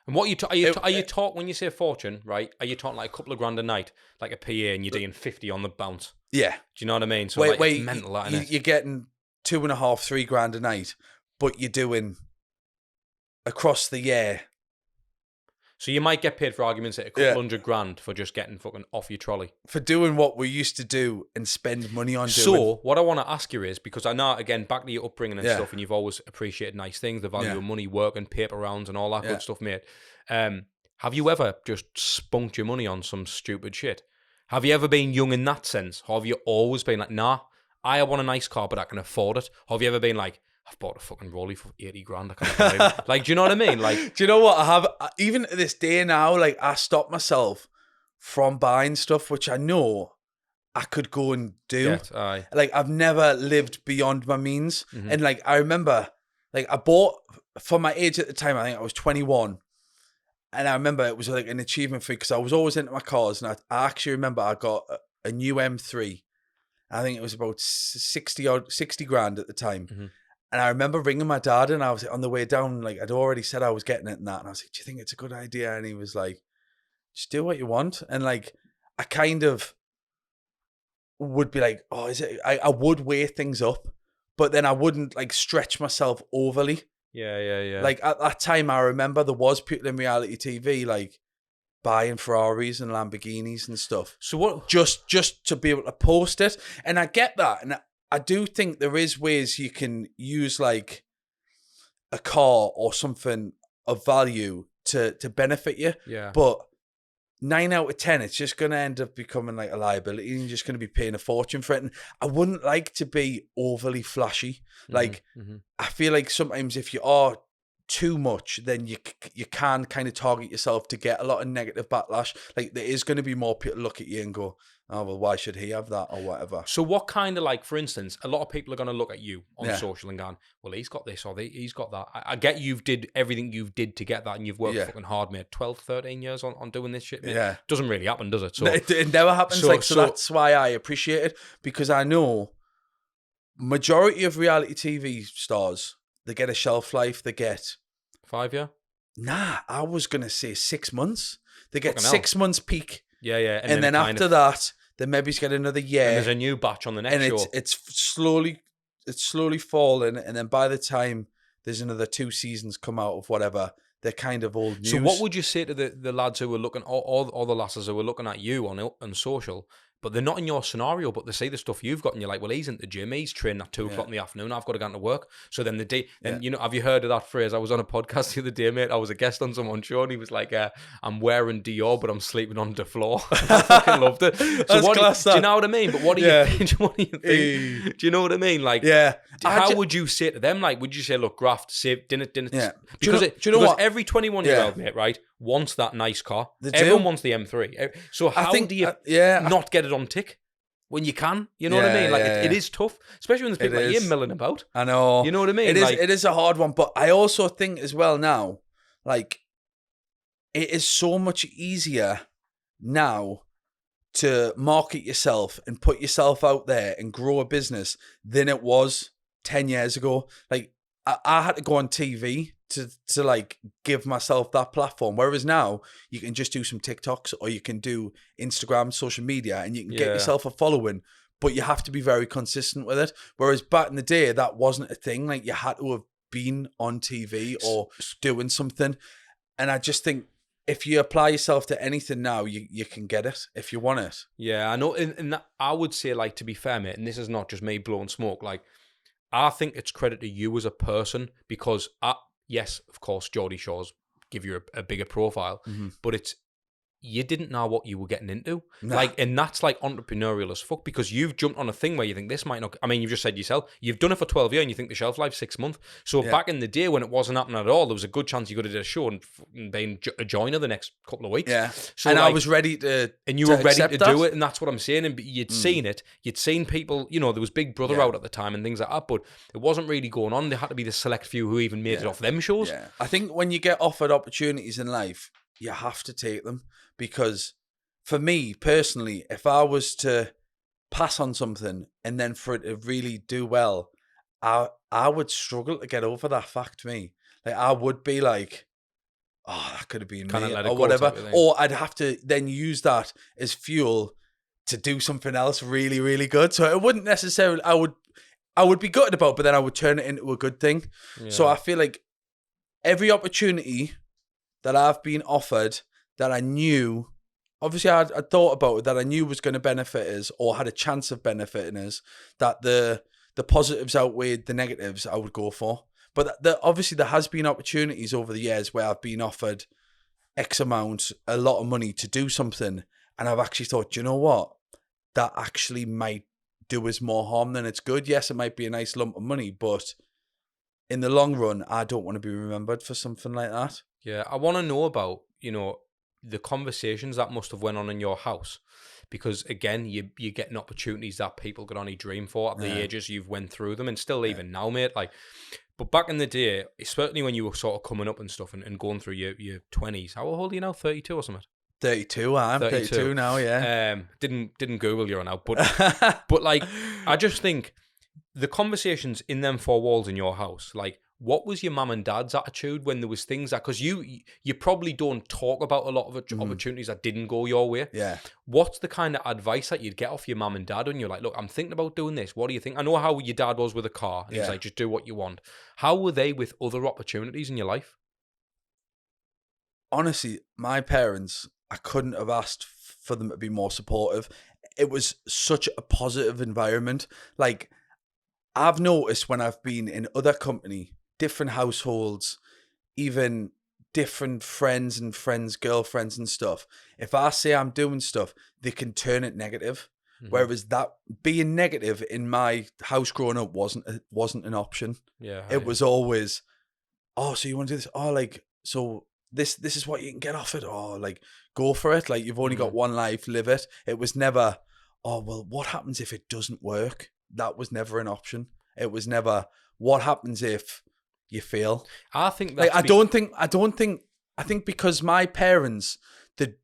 And what are you talking when you say fortune, right? Are you talking like a couple of grand a night, like a PA, and you're doing 50 on the bounce? Yeah. Do you know what I mean? So it's mental, isn't it? You're getting 2.5, $3 grand a night, but you're doing across the year. So you might get paid, for argument's sake, a couple $100 for just getting fucking off your trolley. For doing what we used to do and spend money on doing. So what I want to ask you is, because I know, again, back to your upbringing and stuff, and you've always appreciated nice things, the value of money, work and paper rounds and all that good stuff, mate. Have you ever just spunked your money on some stupid shit? Have you ever been young in that sense? Or have you always been like, nah, I want a nice car, but I can afford it? Or have you ever been like, I've bought a fucking Rollie for 80 grand. I can't believe it. Like, do you know what I mean? Like, do you know what I have? Even to this day now, like I stop myself from buying stuff which I know I could go and do. Like I've never lived beyond my means, and like I remember, like I bought for my age at the time. I think I was 21, and I remember it was like an achievement for me because I was always into my cars, and I actually remember I got a new M3. I think it was about 60 grand at the time. And I remember ringing my dad, and I was on the way down, like I'd already said I was getting it and that. And I was like, do you think it's a good idea? And he was like, just do what you want. And like, I kind of would be like, oh, is it? I would weigh things up, but then I wouldn't like stretch myself overly. Yeah. Like at that time, I remember there was people in reality TV, like buying Ferraris and Lamborghinis and stuff. So what? Just to be able to post it. And I get that. And I do think there is ways you can use like a car or something of value to benefit you. Yeah. But 9 out of 10, it's just going to end up becoming like a liability, and you're just going to be paying a fortune for it. And I wouldn't like to be overly flashy. Like, I feel like sometimes if you are too much, then you can kind of target yourself to get a lot of negative backlash. Like, there is going to be more people look at you and go, oh, well, why should he have that or whatever? So what kind of, like, for instance, a lot of people are going to look at you on social and going, well, he's got this or he's got that. I get you've did everything you've did to get that, and you've worked fucking hard, mate. 12, 13 years on doing this shit, mate. Yeah. Doesn't really happen, does it? So it never happens. So that's why I appreciate it, because I know majority of reality TV stars, they get a shelf life. They get 5 year? Nah, I was going to say 6 months. They get 6 months peak. Yeah. And then after that, then maybe get another year. And there's a new batch on the next show. It's slowly it's slowly falling, and then by the time there's another 2 seasons come out of whatever, they're kind of old news. So what would you say to the lads who were looking, or the lasses who were looking at you on social, but they're not in your scenario, but they see the stuff you've got, and you're like, well, he's in the gym, he's training at 2 o'clock in the afternoon, I've got to go into work. So then you know, have you heard of that phrase? I was on a podcast the other day, mate. I was a guest on someone's show, and he was like, I'm wearing Dior, but I'm sleeping on the floor. I fucking loved it. So do you know what I mean? But what do you think? What do you think? Do you know what I mean? Like, how would you say to them? Like, would you say, look, Graft, save dinner? Yeah. Because every 21-year-old, mate, right, wants that nice car. Everyone wants the M3. So how do you not get it on tick when you can? You know what I mean? Like, it is tough, especially when there's people like you milling about. I know. You know what I mean? It is a hard one, but I also think as well now, like, it is so much easier now to market yourself and put yourself out there and grow a business than it was 10 years ago. Like, I had to go on TV to like give myself that platform. Whereas now you can just do some TikToks, or you can do Instagram, social media, and you can get yourself a following, but you have to be very consistent with it. Whereas back in the day, that wasn't a thing. Like, you had to have been on TV or doing something. And I just think if you apply yourself to anything now, you can get it if you want it. Yeah, I know. And that, I would say, like, to be fair, mate, and this is not just me blowing smoke, like, I think it's credit to you as a person, because yes, of course, Geordie Shore's give you a bigger profile, but you didn't know what you were getting into. Nah. Like, and that's like entrepreneurial as fuck, because you've jumped on a thing where you think this might not, I mean, you've just said yourself, you've done it for 12 years and you think the shelf life's 6 months. So back in the day when it wasn't happening at all, there was a good chance you could have did a show and been a joiner the next couple of weeks. Yeah. So, and like, I was ready to, and you were ready to do it. And that's what I'm saying. And you'd seen it. You'd seen people, you know, there was Big Brother out at the time and things like that, but it wasn't really going on. There had to be the select few who even made it off them shows. Yeah. I think when you get offered opportunities in life, you have to take them, because for me personally, if I was to pass on something and then for it to really do well, I would struggle to get over that fact. Me, like, I would be like, oh, that could have been me, or whatever. Or I'd have to then use that as fuel to do something else really, really good. So it wouldn't necessarily, I would be gutted about, but then I would turn it into a good thing. Yeah. So I feel like every opportunity that I've been offered that I knew, obviously I thought about it, that I knew was going to benefit us or had a chance of benefiting us, that the positives outweighed the negatives, I would go for. But obviously there has been opportunities over the years where I've been offered X amount, a lot of money to do something, and I've actually thought, you know what, that actually might do us more harm than it's good. Yes, it might be a nice lump of money, but in the long run, I don't want to be remembered for something like that. Yeah, I want to know about, you know, the conversations that must have went on in your house, because again, you're getting opportunities that people could only dream for at the ages you've went through them, and still even now, mate. Like, but back in the day, certainly when you were sort of coming up and stuff and going through your 20s, how old are you now? 32 or something? 32. I'm 32 now. Yeah. Didn't Google you now, but but like, I just think the conversations in them four walls in your house, like, what was your mum and dad's attitude when there was things that, because you probably don't talk about a lot of opportunities that didn't go your way. Yeah. What's the kind of advice that you'd get off your mum and dad when you're like, look, I'm thinking about doing this. What do you think? I know how your dad was with a car. And he's like, just do what you want. How were they with other opportunities in your life? Honestly, my parents, I couldn't have asked for them to be more supportive. It was such a positive environment. Like, I've noticed when I've been in other company, different households, even different friends and friends' girlfriends and stuff, if I say I'm doing stuff, they can turn it negative. Mm-hmm. Whereas that being negative in my house growing up wasn't an option. Yeah, it was always, oh, so you want to do this? Oh, like, so this is what you can get off it. Oh, like, go for it. Like, you've only got one life, live it. It was never, oh, well, what happens if it doesn't work? That was never an option. It was never, what happens if you fail? I think that's I think because my parents, they'd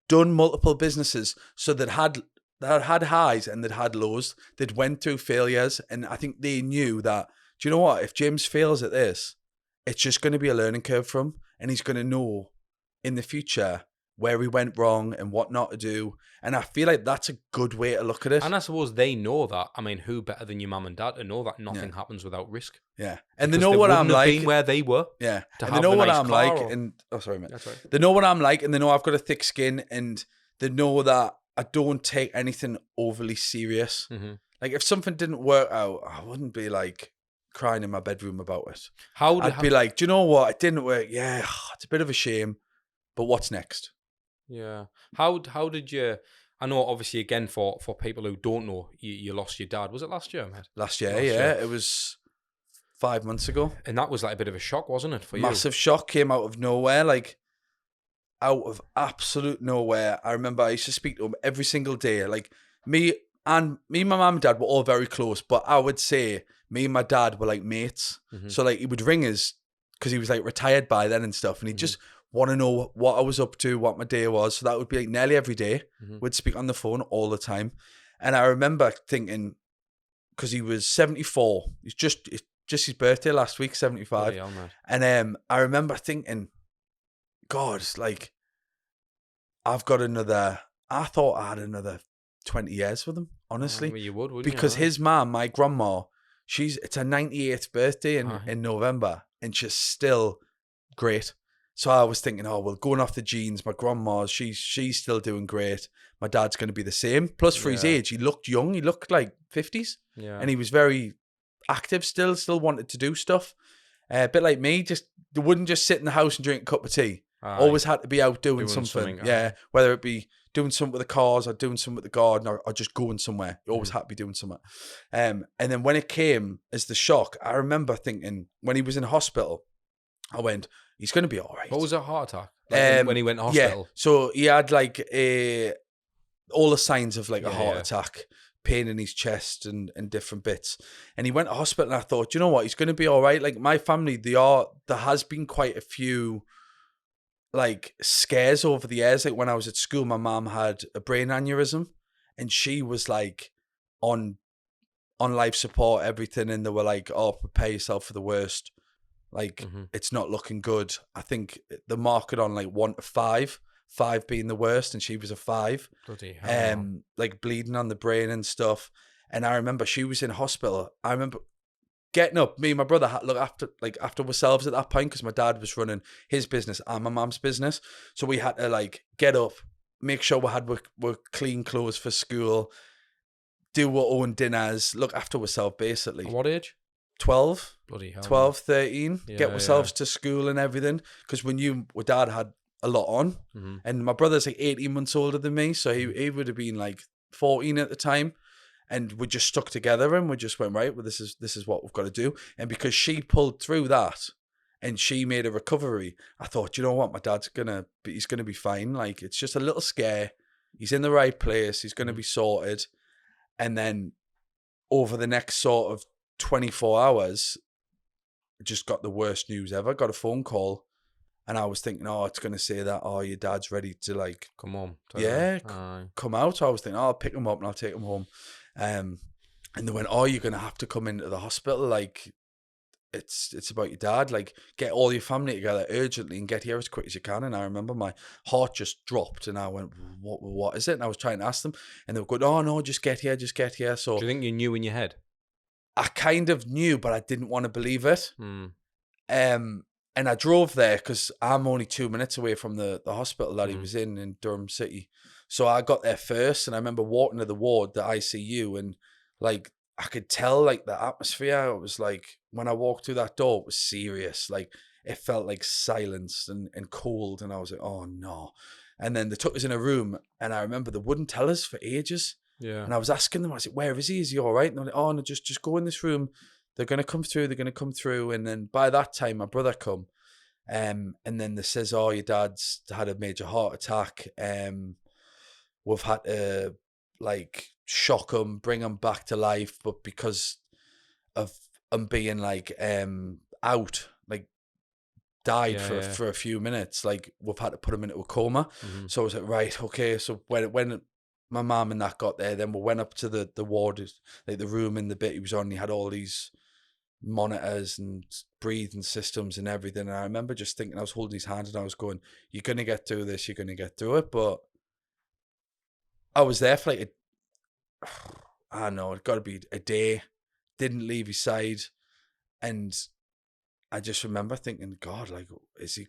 done multiple businesses, so they'd had highs and they'd had lows. They'd went through failures, and I think they knew that, do you know what? If James fails at this, it's just going to be a learning curve for him, and he's going to know in the future where he went wrong and what not to do. And I feel like that's a good way to look at it. And I suppose they know that. I mean, who better than your mum and dad to know that nothing happens without risk? Yeah. And they Because know what I'm like. been where they were. Yeah. To And have they know a what nice I'm car like. or- And oh, sorry, mate. That's right. They know what I'm like, and they know I've got a thick skin, and they know that I don't take anything overly serious. Mm-hmm. Like if something didn't work out, I wouldn't be like crying in my bedroom about it. How I'd be like, do you know what? It didn't work. Yeah, it's a bit of a shame, but what's next? Yeah. How did you? I know, obviously, again for people who don't know, you lost your dad. Was it last year, mate? Last year. It was 5 months ago. And that was like a bit of a shock, wasn't it, for you? Massive shock, came out of nowhere, like out of absolute nowhere. I remember I used to speak to him every single day. Like me and my mum and dad were all very close, but I would say me and my dad were like mates. Mm-hmm. So like he would ring us because he was like retired by then and stuff, and he'd just want to know what I was up to, what my day was. So that would be like nearly every day. We'd speak on the phone all the time. And I remember thinking, because he was 74, it's just his birthday last week, 75. Yeah, and I remember thinking, God, like I thought I had another 20 years with him, honestly. Well, you would, wouldn't because you? his mum, my grandma, it's her 98th birthday in November, and she's still great. So I was thinking, oh, well, going off the genes, my grandma's, she's still doing great. My dad's going to be the same. Plus, for his age, he looked young. He looked like 50s. Yeah. And he was very active still wanted to do stuff. A bit like me, they wouldn't just sit in the house and drink a cup of tea. Always had to be out doing something. Yeah, whether it be doing something with the cars or doing something with the garden or just going somewhere. You always had to be doing something. And then when it came as the shock, I remember thinking, when he was in hospital, I went, he's going to be all right. What was a heart attack? Like when he went to hospital? Yeah, so he had like all the signs of like a heart attack, pain in his chest and different bits. And he went to hospital, and I thought, you know what, he's going to be all right. Like my family, there has been quite a few like scares over the years. Like when I was at school, my mom had a brain aneurysm, and she was like on life support, everything. And they were like, oh, prepare yourself for the worst. Like, it's not looking good. I think the market on like 1 to 5, 5 being the worst, and she was a 5. Bloody hell. Like bleeding on the brain and stuff. And I remember she was in hospital. I remember getting up. Me and my brother had look after ourselves at that point, because my dad was running his business and my mom's business. So we had to like get up, make sure we had were clean clothes for school, do our own dinners, look after ourselves basically. At what age? 12. Bloody hell. 12, 13. Get ourselves to school and everything. Because our dad had a lot on. And my brother's like 18 months older than me. So he would have been like 14 at the time. And we just stuck together, and we just went, right, well, this is what we've got to do. And because she pulled through that and she made a recovery, I thought, you know what, my dad's he's going to be fine. Like, it's just a little scare. He's in the right place. He's going to be sorted. And then over the next sort of 24 hours, just got the worst news ever. Got a phone call, and I was thinking, oh, it's going to say that, oh, your dad's ready to like come home. Come out. So I was thinking, oh, I'll pick him up and I'll take him home. And they went, oh, you're going to have to come into the hospital. Like, it's about your dad. Like, get all your family together urgently and get here as quick as you can. And I remember my heart just dropped, and I went, what is it? And I was trying to ask them, and they were going, oh, no, just get here. So do you think you knew in your head? I kind of knew, but I didn't want to believe it. And I drove there because I'm only 2 minutes away from the hospital that he was in Durham City. So I got there first, and I remember walking to the ward, the ICU, and like I could tell like the atmosphere. It was like when I walked through that door, it was serious. Like it felt like silence and cold, and I was like, oh no. And then they took us in a room, and I remember they wouldn't tell us for ages. Yeah. And I was asking them, I was like, where is he? Is he all right? And they're like, oh no, just go in this room. They're going to come through. And then by that time, my brother come. And then they says, oh, your dad's had a major heart attack. We've had to like shock him, bring him back to life. But because of him being like out, like died for a few minutes, like we've had to put him into a coma. So I was like, right, okay. So when my mum and that got there, then we went up to the ward, like the room in the bit he was on. He had all these monitors and breathing systems and everything. And I remember just thinking, I was holding his hand and I was going, you're going to get through this, you're going to get through it. But I was there for like, I don't know, it got to be a day, didn't leave his side. And I just remember thinking, God, like, is he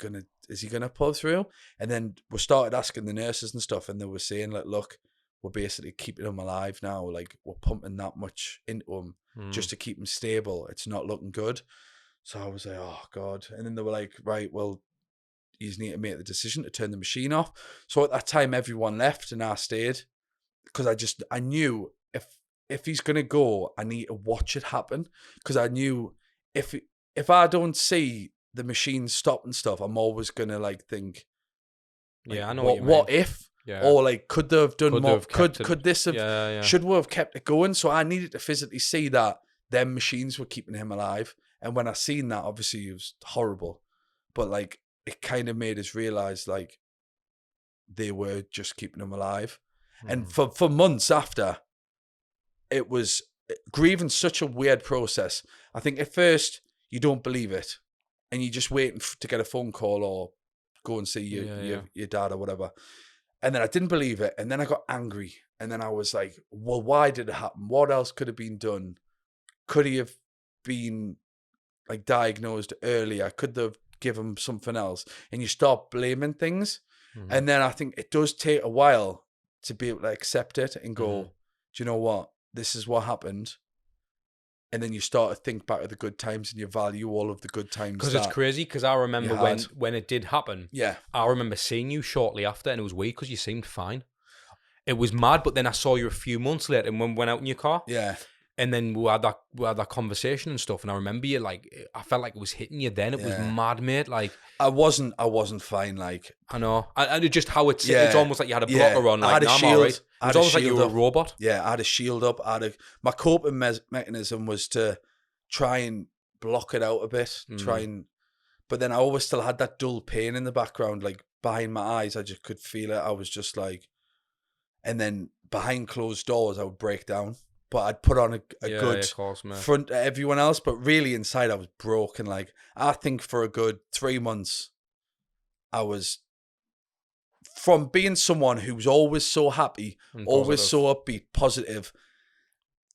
gonna pull through? And then we started asking the nurses and stuff, and they were saying, like, look, we're basically keeping him alive now. Like, we're pumping that much into him just to keep him stable. It's not looking good. So I was like, oh God. And then they were like, right, well, you need to make the decision to turn the machine off. So at that time, everyone left and I stayed because I knew if he's gonna go, I need to watch it happen, because I knew if I don't see the machine stop and stuff, I'm always gonna like think, like, I know what if, or like, could they have done more? Could this have? Should we have kept it going? So I needed to physically see that them machines were keeping him alive. And when I seen that, obviously it was horrible, but like it kind of made us realize like they were just keeping him alive. And for months after, it was grieving such a weird process. I think at first you don't believe it, and you're just waiting to get a phone call or go and see your dad or whatever. And then I didn't believe it, and then I got angry, and then I was like, well, why did it happen? What else could have been done? Could he have been like diagnosed earlier? Could they have given him something else? And you start blaming things. And then I think it does take a while to be able to accept it and go, do you know what? This is what happened. And then you start to think back of the good times and you value all of the good times. Because it's crazy, because I remember when it did happen, I remember seeing you shortly after, and it was weird because you seemed fine. It was mad, but then I saw you a few months later and when we went out in your car. Yeah. And then we had that conversation and stuff, and I remember you like, I felt like it was hitting you then. It was mad, mate. Like I wasn't fine. Like I know, and just how it's almost like you had a blocker on. Like, I had a shield. Right. It's almost like you were a robot. Yeah, I had a shield up. My coping mechanism was to try and block it out a bit. But then I always still had that dull pain in the background, like behind my eyes. I just could feel it. I was just like, and then behind closed doors, I would break down. But I'd put on a good front to everyone else. But really inside, I was broken. Like, I think for a good 3 months, I was, from being someone who was always so happy, always so upbeat, positive,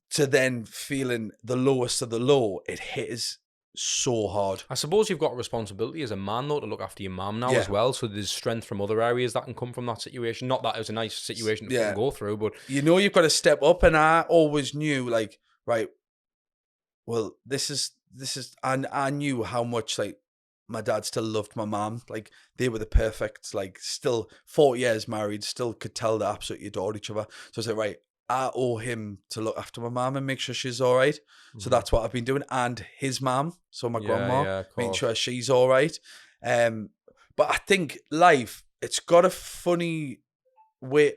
to then feeling the lowest of the low, it hit us so hard. I suppose you've got a responsibility as a man, though, to look after your mum now as well. So there's strength from other areas that can come from that situation. Not that it was a nice situation to go through, but you know, you've got to step up. And I always knew, like, right, well, this is, and I knew how much like my dad still loved my mum. Like, they were the perfect, like, still 40 years married, still could tell they absolutely adored each other. So I was like, right, I owe him to look after my mum and make sure she's all right. So that's what I've been doing. And his mum, so my grandma, making sure she's all right. But I think life, it's got a funny way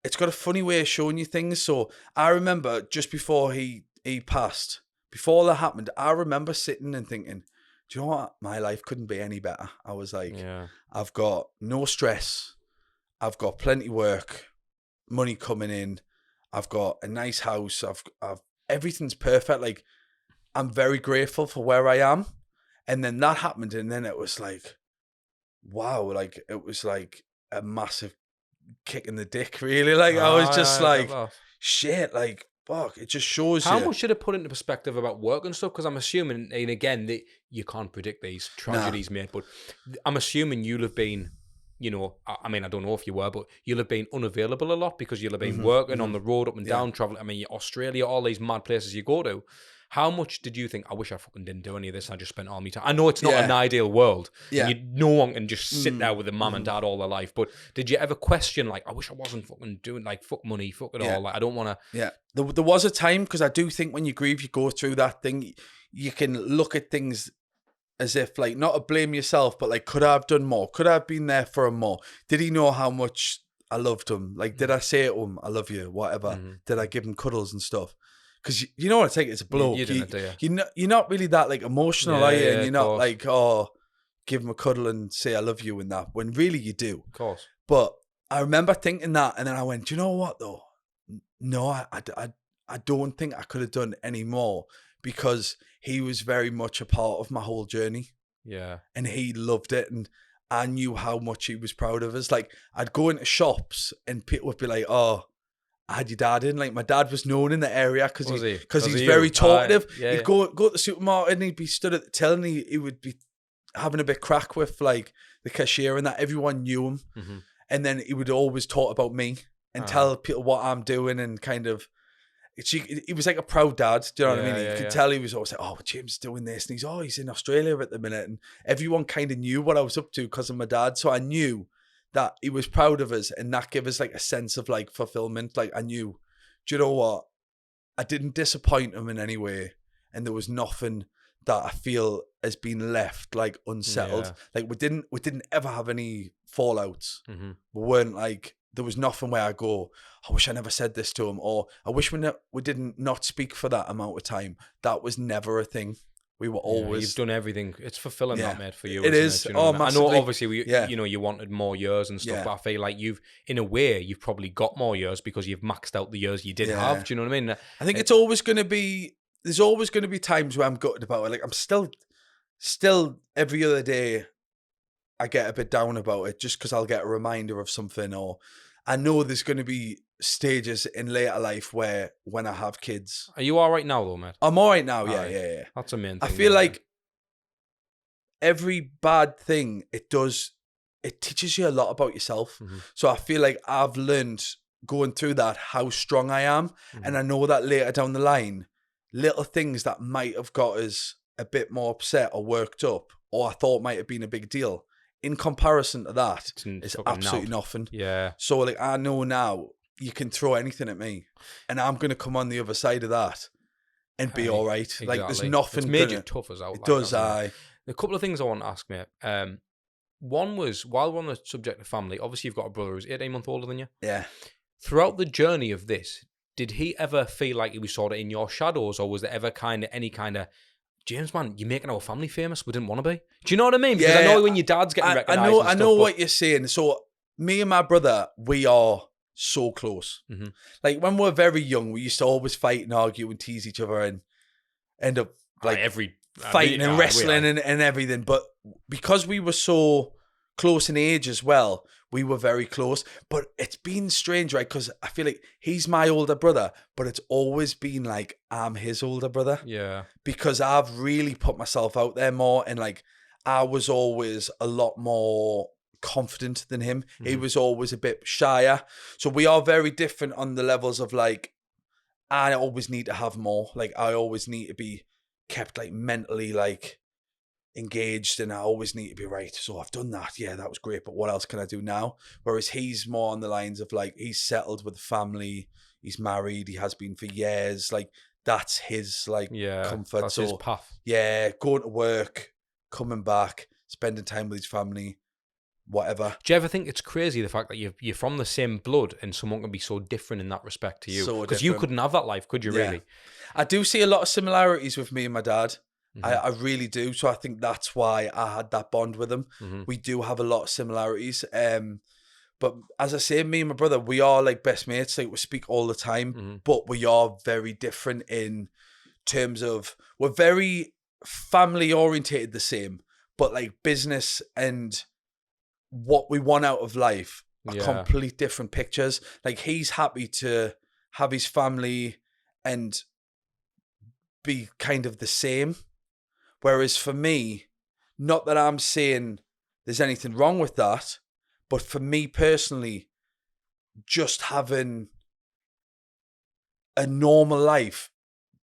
of showing you things. So I remember just before he passed, before that happened, I remember sitting and thinking, do you know what? My life couldn't be any better. I was like, I've got no stress. I've got plenty of work, money coming in. I've got a nice house. I've everything's perfect. Like, I'm very grateful for where I am. And then that happened, and then it was like, wow, like it was like a massive kick in the dick, really. Like, I was just like, shit, like, fuck. It just shows how much should have put into perspective about work and stuff. Because I'm assuming, and again, that you can't predict these tragedies, mate. But I'm assuming you'll have been, you know, I mean, I don't know if you were, but you'll have been unavailable a lot because you'll have been working on the road up and down, traveling. I mean, Australia, all these mad places you go to. How much did you think, I wish I fucking didn't do any of this, I just spent all my time? I know it's not an ideal world. Yeah. No one can just sit there with their mum and dad all their life. But did you ever question, like, I wish I wasn't fucking doing, like, fuck money, fuck it all. Like, I don't want to. Yeah. There was a time, because I do think when you grieve, you go through that thing, you can look at things as if, like, not to blame yourself, but like, could I have done more? Could I have been there for him more? Did he know how much I loved him? Like, did I say to him, I love you, whatever? Did I give him cuddles and stuff? Because you know what I take it as a bloke. You didn't, do you? You're not really that, like, emotional, are you? And you're not like, oh, give him a cuddle and say I love you and that, when really you do. Of course. But I remember thinking that, and then I went, do you know what though? No, I don't think I could have done any more, because he was very much a part of my whole journey. Yeah. And he loved it, and I knew how much he was proud of us. Like, I'd go into shops and people would be like, "Oh, I had your dad in." Like, my dad was known in the area because he's very talkative. He'd go to the supermarket and he'd be stood at the till and he would be having a bit crack with like the cashier and that. Everyone knew him. Mm-hmm. And then he would always talk about me and tell people what I'm doing, and kind of, he was like a proud dad. Do you know what I mean? You could tell he was always like, "Oh, James is doing this," and he's in Australia at the minute, and everyone kind of knew what I was up to because of my dad. So I knew that he was proud of us, and that gave us like a sense of like fulfillment. Like, I knew, do you know what? I didn't disappoint him in any way, and there was nothing that I feel has been left like unsettled. Yeah. Like, we didn't ever have any fallouts. Mm-hmm. We weren't like, there was nothing where I go, "I wish I never said this to him," or "I wish we didn't not speak for that amount of time." That was never a thing. We were always... You've done everything. It's fulfilling that, mate, for you. It is. You know, massively. I know, obviously, you wanted more years and stuff, but I feel like in a way, you've probably got more years because you've maxed out the years you did have. Do you know what I mean? I think it's always going to be... There's always going to be times where I'm gutted about it. Like, I'm still every other day, I get a bit down about it just because I'll get a reminder of something, or I know there's going to be stages in later life where when I have kids. Are you all right now though, mate? I'm all right now, yeah. That's a main thing. I feel like every bad thing it teaches you a lot about yourself. Mm-hmm. So I feel like I've learned going through that how strong I am. Mm-hmm. And I know that later down the line, little things that might have got us a bit more upset or worked up, or I thought might have been a big deal, in comparison to that, it's absolutely nothing. Yeah. So like, I know now you can throw anything at me and I'm going to come on the other side of that and be all right. Exactly. Like, there's nothing... It's made you tough as out. It does, aye. A couple of things I want to ask, mate. One was, while we're on the subject of family, obviously you've got a brother who's 18 months older than you. Yeah. Throughout the journey of this, did he ever feel like he was sort of in your shadows, or was there ever any kind of, "James, man, you're making our family famous. We didn't want to be." Do you know what I mean? Because I know when your dad's getting recognised. I know what you're saying. So me and my brother, we are so close. Mm-hmm. Like, when we were very young, we used to always fight and argue and tease each other and end up like fighting and wrestling and everything. But because we were so close in age as well, we were very close. But it's been strange, right? Because I feel like he's my older brother, but it's always been like I'm his older brother. Yeah. Because I've really put myself out there more, and like, I was always a lot more confident than him. Mm-hmm. He was always a bit shyer. So we are very different on the levels of like, I always need to have more. Like, I always need to be kept like mentally like engaged, and I always need to be right. So I've done that. Yeah, that was great. But what else can I do now? Whereas he's more on the lines of like, he's settled with a family. He's married. He has been for years. Like, that's his like comfort. That's his path. Yeah, going to work, coming back, spending time with his family, whatever. Do you ever think it's crazy the fact that you're from the same blood and someone can be so different in that respect to you? Because you couldn't have that life, could you really? I do see a lot of similarities with me and my dad. Mm-hmm. I really do. So I think that's why I had that bond with him. Mm-hmm. We do have a lot of similarities. But as I say, me and my brother, we are like best mates. Like, we speak all the time, mm-hmm. but we are very different in terms of, we're very family orientated the same, but like business and what we want out of life are complete different pictures. Like, he's happy to have his family and be kind of the same. Whereas for me, not that I'm saying there's anything wrong with that, but for me personally, just having a normal life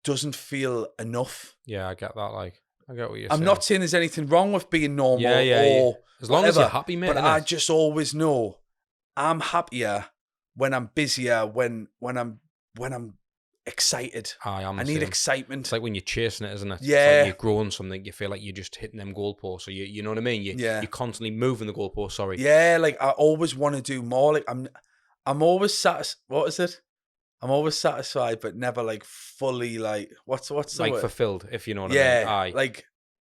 doesn't feel enough. Yeah, I get that. Like, I get what you're saying. I'm not saying there's anything wrong with being normal or as long as you're happy, mate. But I just always know I'm happier when I'm busier, when I'm excited. I need excitement. It's like when you're chasing it, isn't it? Yeah. It's like you're growing something, you feel like you're just hitting them goalposts. So you know what I mean? You're constantly moving the goalposts, sorry. Yeah, like, I always want to do more. Like, I'm always satisfied. What is it? I'm always satisfied, but never like fully like, what's the like word? Fulfilled, if you know what I mean. Aye. Like,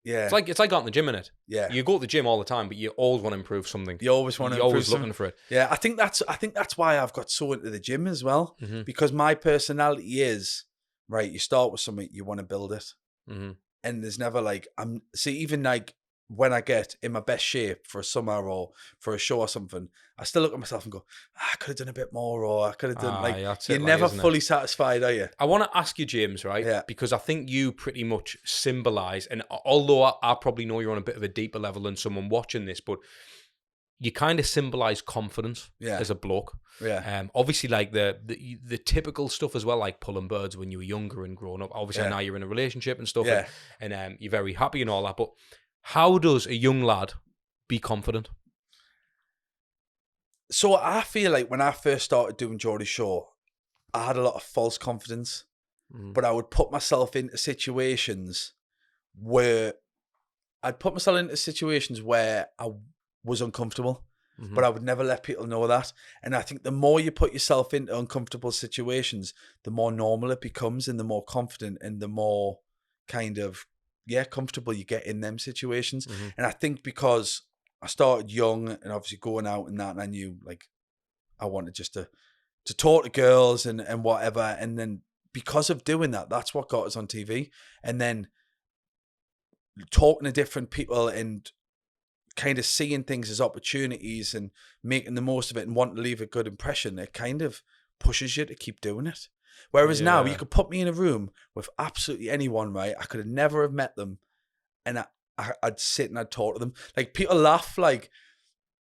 yeah. It's like going to the gym, innit? Yeah. You go to the gym all the time, but you always want to improve something. You always want to You're improve always looking for it. Yeah, I think that's why I've got so into the gym as well. Mm-hmm. Because my personality is right, you start with something, you want to build it. Mm-hmm. And there's never like, even like when I get in my best shape for a summer or for a show or something, I still look at myself and go, I could have done a bit more, or I could have done you're never fully satisfied, are you? I want to ask you, James, right? Yeah. Because I think you pretty much symbolize, and although I probably know you're on a bit of a deeper level than someone watching this, but you kind of symbolize confidence as a bloke. Yeah. Obviously, like the typical stuff as well, like pulling birds when you were younger and growing up. Obviously, now you're in a relationship and stuff, and you're very happy and all that. But how does a young lad be confident? So I feel like when I first started doing Geordie Shore, I had a lot of false confidence, but I would put myself into situations where I was uncomfortable, but I would never let people know that. And I think the more you put yourself into uncomfortable situations, the more normal it becomes, and the more confident and the more kind of, comfortable you get in them situations. And I think because I started young and obviously going out and that, and I knew like I wanted just to talk to girls and whatever. And then because of doing that, that's what got us on TV. And then talking to different people and kind of seeing things as opportunities and making the most of it and wanting to leave a good impression, it kind of pushes you to keep doing it. Whereas now you could put me in a room with absolutely anyone, right? I could have never have met them, and I'd sit and I'd talk to them. Like people laugh like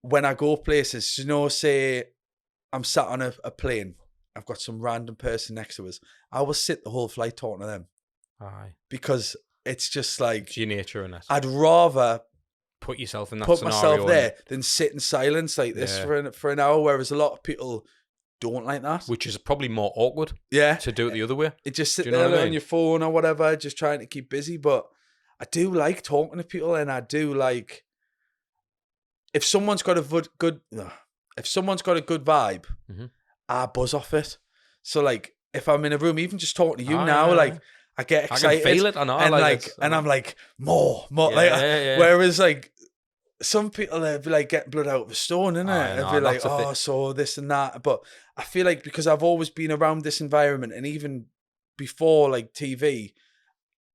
when I go places, say I'm sat on a plane, I've got some random person next to us, I will sit the whole flight talking to them. Aye. Because it's just like it's your nature in it. I'd rather put yourself in that put scenario myself there than sit in silence like this for an hour, whereas a lot of people don't like that. Which is probably more awkward to do it the other way. It just sit there on your phone or whatever, just trying to keep busy. But I do like talking to people, and I do like if someone's got a good vibe, I buzz off it. So like if I'm in a room, even just talking to you now, like I get excited. I can feel it, I know. And I'm like, more. Whereas like some people, they'd be like getting blood out of a stone, innit? They'd be like, so this and that. But I feel like because I've always been around this environment, and even before like TV,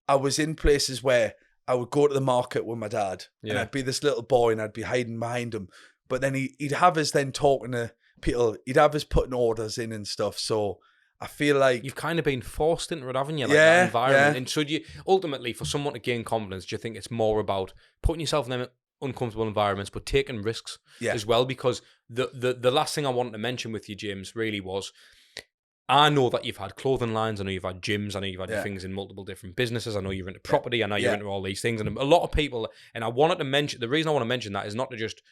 I was in places where I would go to the market with my dad, and I'd be this little boy, and I'd be hiding behind him. But then he'd have us then talking to people. He'd have us putting orders in and stuff. So I feel like you've kind of been forced into it, haven't you? Like that environment. And so ultimately, for someone to gain confidence, do you think it's more about putting yourself in them uncomfortable environments, but taking risks as well? Because the last thing I wanted to mention with you, James, really was, I know that you've had clothing lines, I know you've had gyms, I know you've had things in multiple different businesses, I know you're into property, I know you're into all these things, and a lot of people, and I wanted to mention, the reason I want to mention that is not to just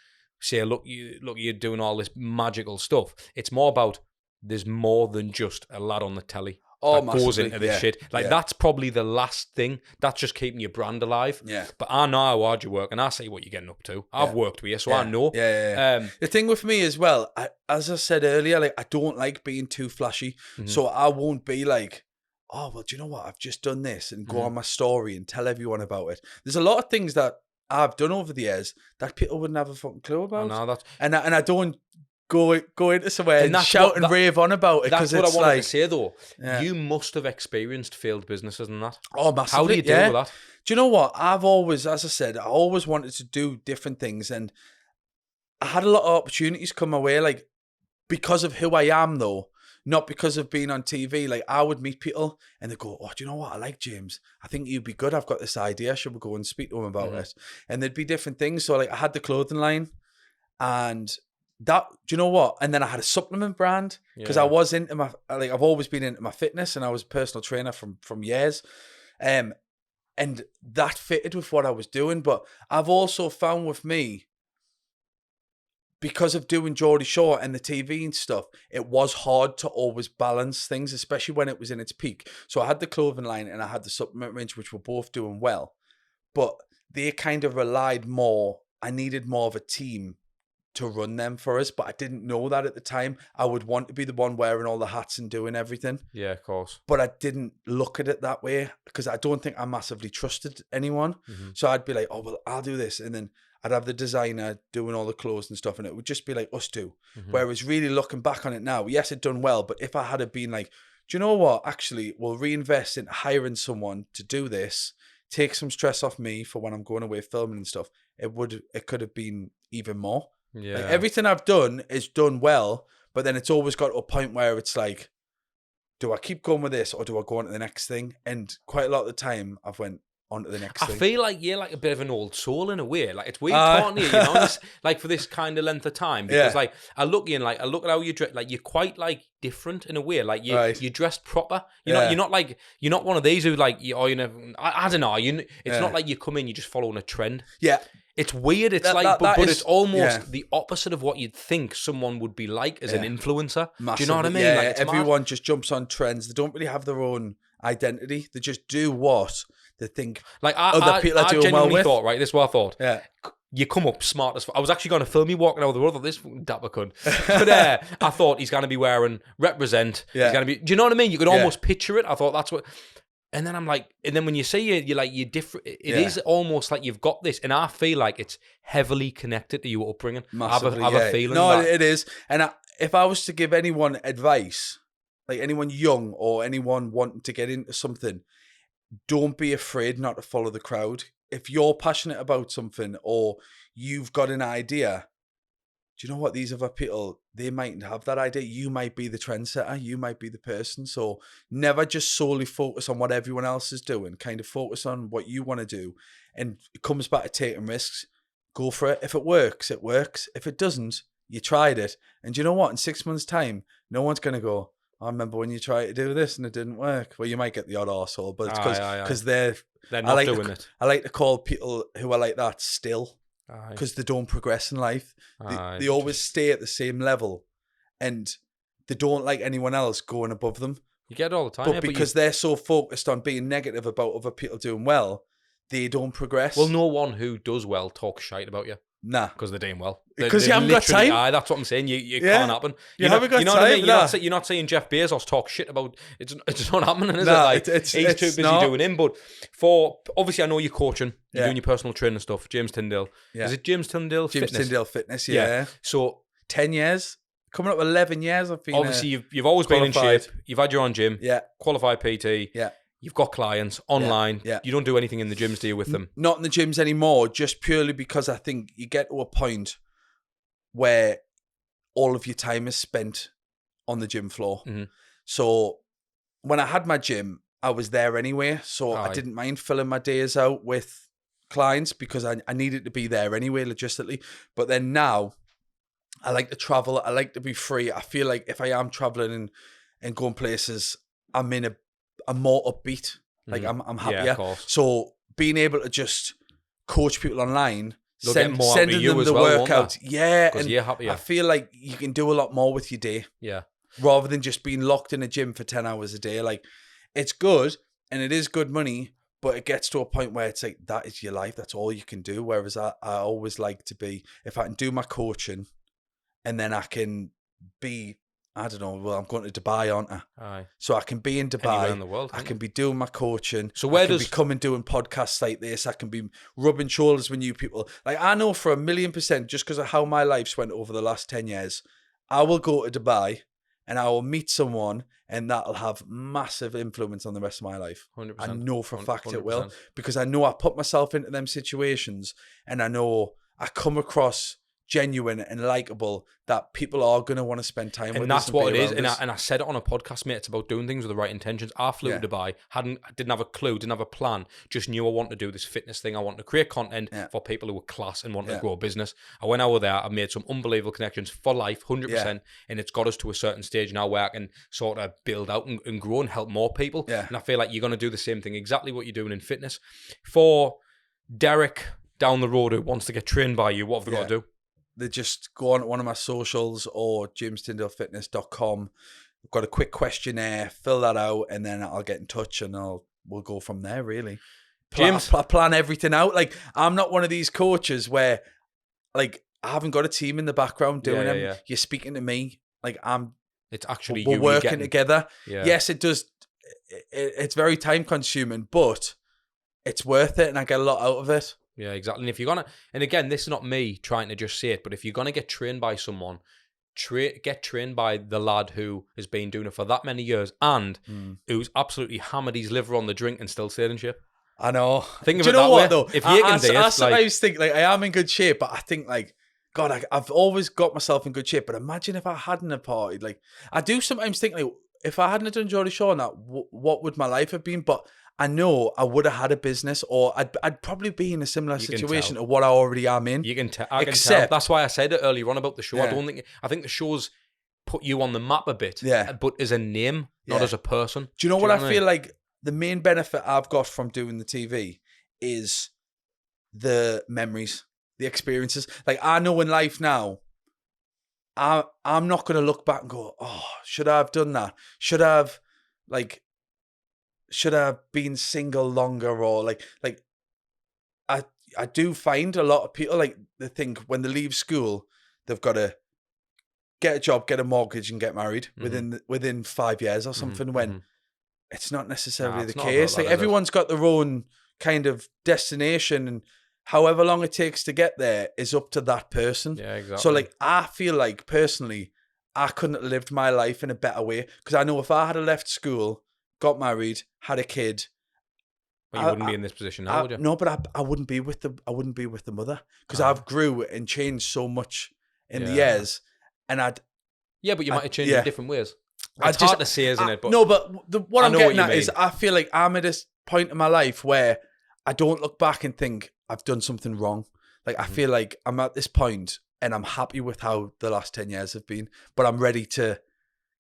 say, look, you're doing all this magical stuff. It's more about, there's more than just a lad on the telly that goes into this shit. Like that's probably the last thing. That's just keeping your brand alive. Yeah. But I know how hard you work, and I see what you're getting up to. I've worked with you, so I know. The thing with me as well, as I said earlier, like I don't like being too flashy. So I won't be like, oh, well, do you know what? I've just done this, and go on my story and tell everyone about it. There's a lot of things that I've done over the years that people wouldn't have a fucking clue about. I know that. And I don't go into somewhere and shout and rave on about it. That's what I wanted to say, though. You must have experienced failed businesses and that. Oh, massively. How do you deal with that? Do you know what? I've always, as I said, I always wanted to do different things, and I had a lot of opportunities come my way, like because of who I am, though. Not because of being on TV. Like I would meet people and they go, oh, do you know what? I like James. I think you'd be good. I've got this idea. Should we go and speak to him about it? And there'd be different things. So like I had the clothing line, and that, do you know what? And then I had a supplement brand because I was into I've always been into my fitness, and I was a personal trainer from years. And that fitted with what I was doing. But I've also found with me, because of doing Geordie Shore and the TV and stuff, it was hard to always balance things, especially when it was in its peak. So I had the clothing line and I had the supplement range, which were both doing well, but they kind of relied more. I needed more of a team to run them for us, but I didn't know that at the time. I would want to be the one wearing all the hats and doing everything. Yeah, of course. But I didn't look at it that way because I don't think I massively trusted anyone. So I'd be like, oh, well, I'll do this. And then I'd have the designer doing all the clothes and stuff, and it would just be like us two. Whereas really looking back on it now, yes, it done well, but if I had been like, you know what? Actually, we'll reinvest in hiring someone to do this, take some stress off me for when I'm going away filming and stuff. It could have been even more. Yeah. Like, everything I've done is done well, but then it's always got to a point where it's like, do I keep going with this or do I go on to the next thing? And quite a lot of the time I've went on to the next thing. I feel like you're like a bit of an old soul in a way. Like, it's weird talking to you, you know, this, like for this kind of length of time. Because like I look at how you dress. Like, you're quite like different in a way. Like you dress proper. You're not one of these who like I don't know. It's not like you come in, you're just following a trend. Yeah. It's weird. It's but it's almost the opposite of what you'd think someone would be like as an influencer. Massively. Do you know what I mean? Yeah, like, everyone just jumps on trends. They don't really have their own identity. They just do what they think like other people are doing well with. Thought, right? This is what I thought. Yeah. You come up smart as fuck. I was actually going to film you walking out the road. I thought, this dapper cunt. But I thought he's going to be wearing represent. Yeah. He's going to be. Do you know what I mean? You could almost picture it. I thought that's what. And then I'm like, and then when you say you're different, it is almost like you've got this, and I feel like it's heavily connected to your upbringing. Massively, I have a feeling. No, it is. And if I was to give anyone advice, like anyone young or anyone wanting to get into something, don't be afraid not to follow the crowd. If you're passionate about something or you've got an idea, do you know what? These other people, they mightn't have that idea. You might be the trendsetter. You might be the person. So never just solely focus on what everyone else is doing. Kind of focus on what you want to do. And it comes back to taking risks. Go for it. If it works, it works. If it doesn't, you tried it. And do you know what? In 6 months' time, no one's going to go, I remember when you tried to do this and it didn't work. Well, you might get the odd arsehole, but it's because they're not doing it. I like to call people who are like that still. Because they don't progress in life. They always stay at the same level and they don't like anyone else going above them. You get it all the time. But because they're so focused on being negative about other people doing well, they don't progress. Well, no one who does well talks shite about you. Nah. Because they're doing well. Because you haven't got time. That's what I'm saying. You can't happen. You haven't got time. What I mean? You're not saying Jeff Bezos talk shit about it's not happening, is it? Like, he's too busy doing him. But obviously, I know you're coaching, you're doing your personal training stuff. James Tindale. Yeah. Is it James Tindale Fitness? James Tindale Fitness, yeah. So 10 years. Coming up 11 years, I've been obviously you've always been in shape. You've had your own gym. Yeah. Qualified PT. Yeah. You've got clients online. Yeah. You don't do anything in the gyms, do you, with them? Not in the gyms anymore, just purely because I think you get to a point where all of your time is spent on the gym floor. Mm-hmm. So when I had my gym, I was there anyway. So I didn't mind filling my days out with clients because I needed to be there anyway, logistically. But then now, I like to travel. I like to be free. I feel like if I am traveling and going places, I'm more upbeat. Like I'm happier. Yeah, of course. So being able to just coach people online, sending them the workouts. Yeah. And you're happier. I feel like you can do a lot more with your day. Yeah. Rather than just being locked in a gym for 10 hours a day. Like, it's good and it is good money, but it gets to a point where it's like, that is your life. That's all you can do. Whereas I always like to be, if I can do my coaching and then I can be, I don't know, well, I'm going to Dubai, aren't I? Aye. So I can be in Dubai. Anywhere in the world. I can be doing my coaching. So I can be coming doing podcasts like this. I can be rubbing shoulders with new people. Like, I know for 1,000,000%, just because of how my life's went over the last 10 years, I will go to Dubai and I will meet someone and that'll have massive influence on the rest of my life. 100%. I know for a fact 100%. it will, because I know I put myself into them situations and I know I come across genuine and likable, that people are going to want to spend time with us. And that's what it is. And I said it on a podcast, mate. It's about doing things with the right intentions. I flew to Dubai, didn't have a clue, didn't have a plan, just knew I wanted to do this fitness thing. I wanted to create content for people who were class and wanted to grow a business. I went over there, I made some unbelievable connections for life, 100%, and it's got us to a certain stage now where I can sort of build out and grow and help more people. And I feel like you're going to do the same thing, exactly what you're doing in fitness. For Derek down the road who wants to get trained by you, what have they got to do? They just go on one of my socials or jamestindalefitness.com. I've got a quick questionnaire, fill that out, and then I'll get in touch and we'll go from there, really. James, I plan everything out. Like, I'm not one of these coaches where, like, I haven't got a team in the background doing them. Yeah. You're speaking to me. Like, it's actually we're working together. Yeah. Yes, it does. It's very time consuming, but it's worth it and I get a lot out of it. Yeah, exactly. And if you're and again, this is not me trying to just say it, but if you're going to get trained by someone, get trained by the lad who has been doing it for that many years and who's absolutely hammered his liver on the drink and still stayed in shape. I know. Think of do it you know that what way. though? If you can do it, I sometimes think like I am in good shape, but I think like God, I've always got myself in good shape. But imagine if I hadn't have partied. Like I do sometimes think like if I hadn't have done Geordie Shore, now what would my life have been? But I know I would have had a business, or I'd probably be in a similar situation to what I already am in. You can tell. I can tell. That's why I said it earlier on about the show. Yeah. I think the show's put you on the map a bit. Yeah. But as a name, not as a person. Do you know what I feel like? The main benefit I've got from doing the TV is the memories, the experiences. Like I know in life now, I'm not going to look back and go, oh, should I have done that? Should I have been single longer? Or like I do find a lot of people like they think when they leave school, they've got to get a job, get a mortgage and get married within 5 years or something when it's not necessarily the case. Like everyone's got their own kind of destination and however long it takes to get there is up to that person. Yeah, exactly. So like I feel like personally I couldn't have lived my life in a better way because I know if I had left school, got married, had a kid, well, you wouldn't be in this position now, would you? No, but I wouldn't be with the mother because I've grew and changed so much in the years, and but you might have changed in different ways. It's hard to say, isn't it? But no, but what I'm getting at is I feel like I'm at this point in my life where I don't look back and think I've done something wrong. Like I feel like I'm at this point and I'm happy with how the last 10 years have been, but I'm ready to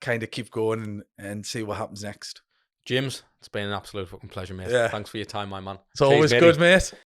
kind of keep going and see what happens next. James, it's been an absolute fucking pleasure, mate. Yeah. Thanks for your time, my man. It's always good, mate.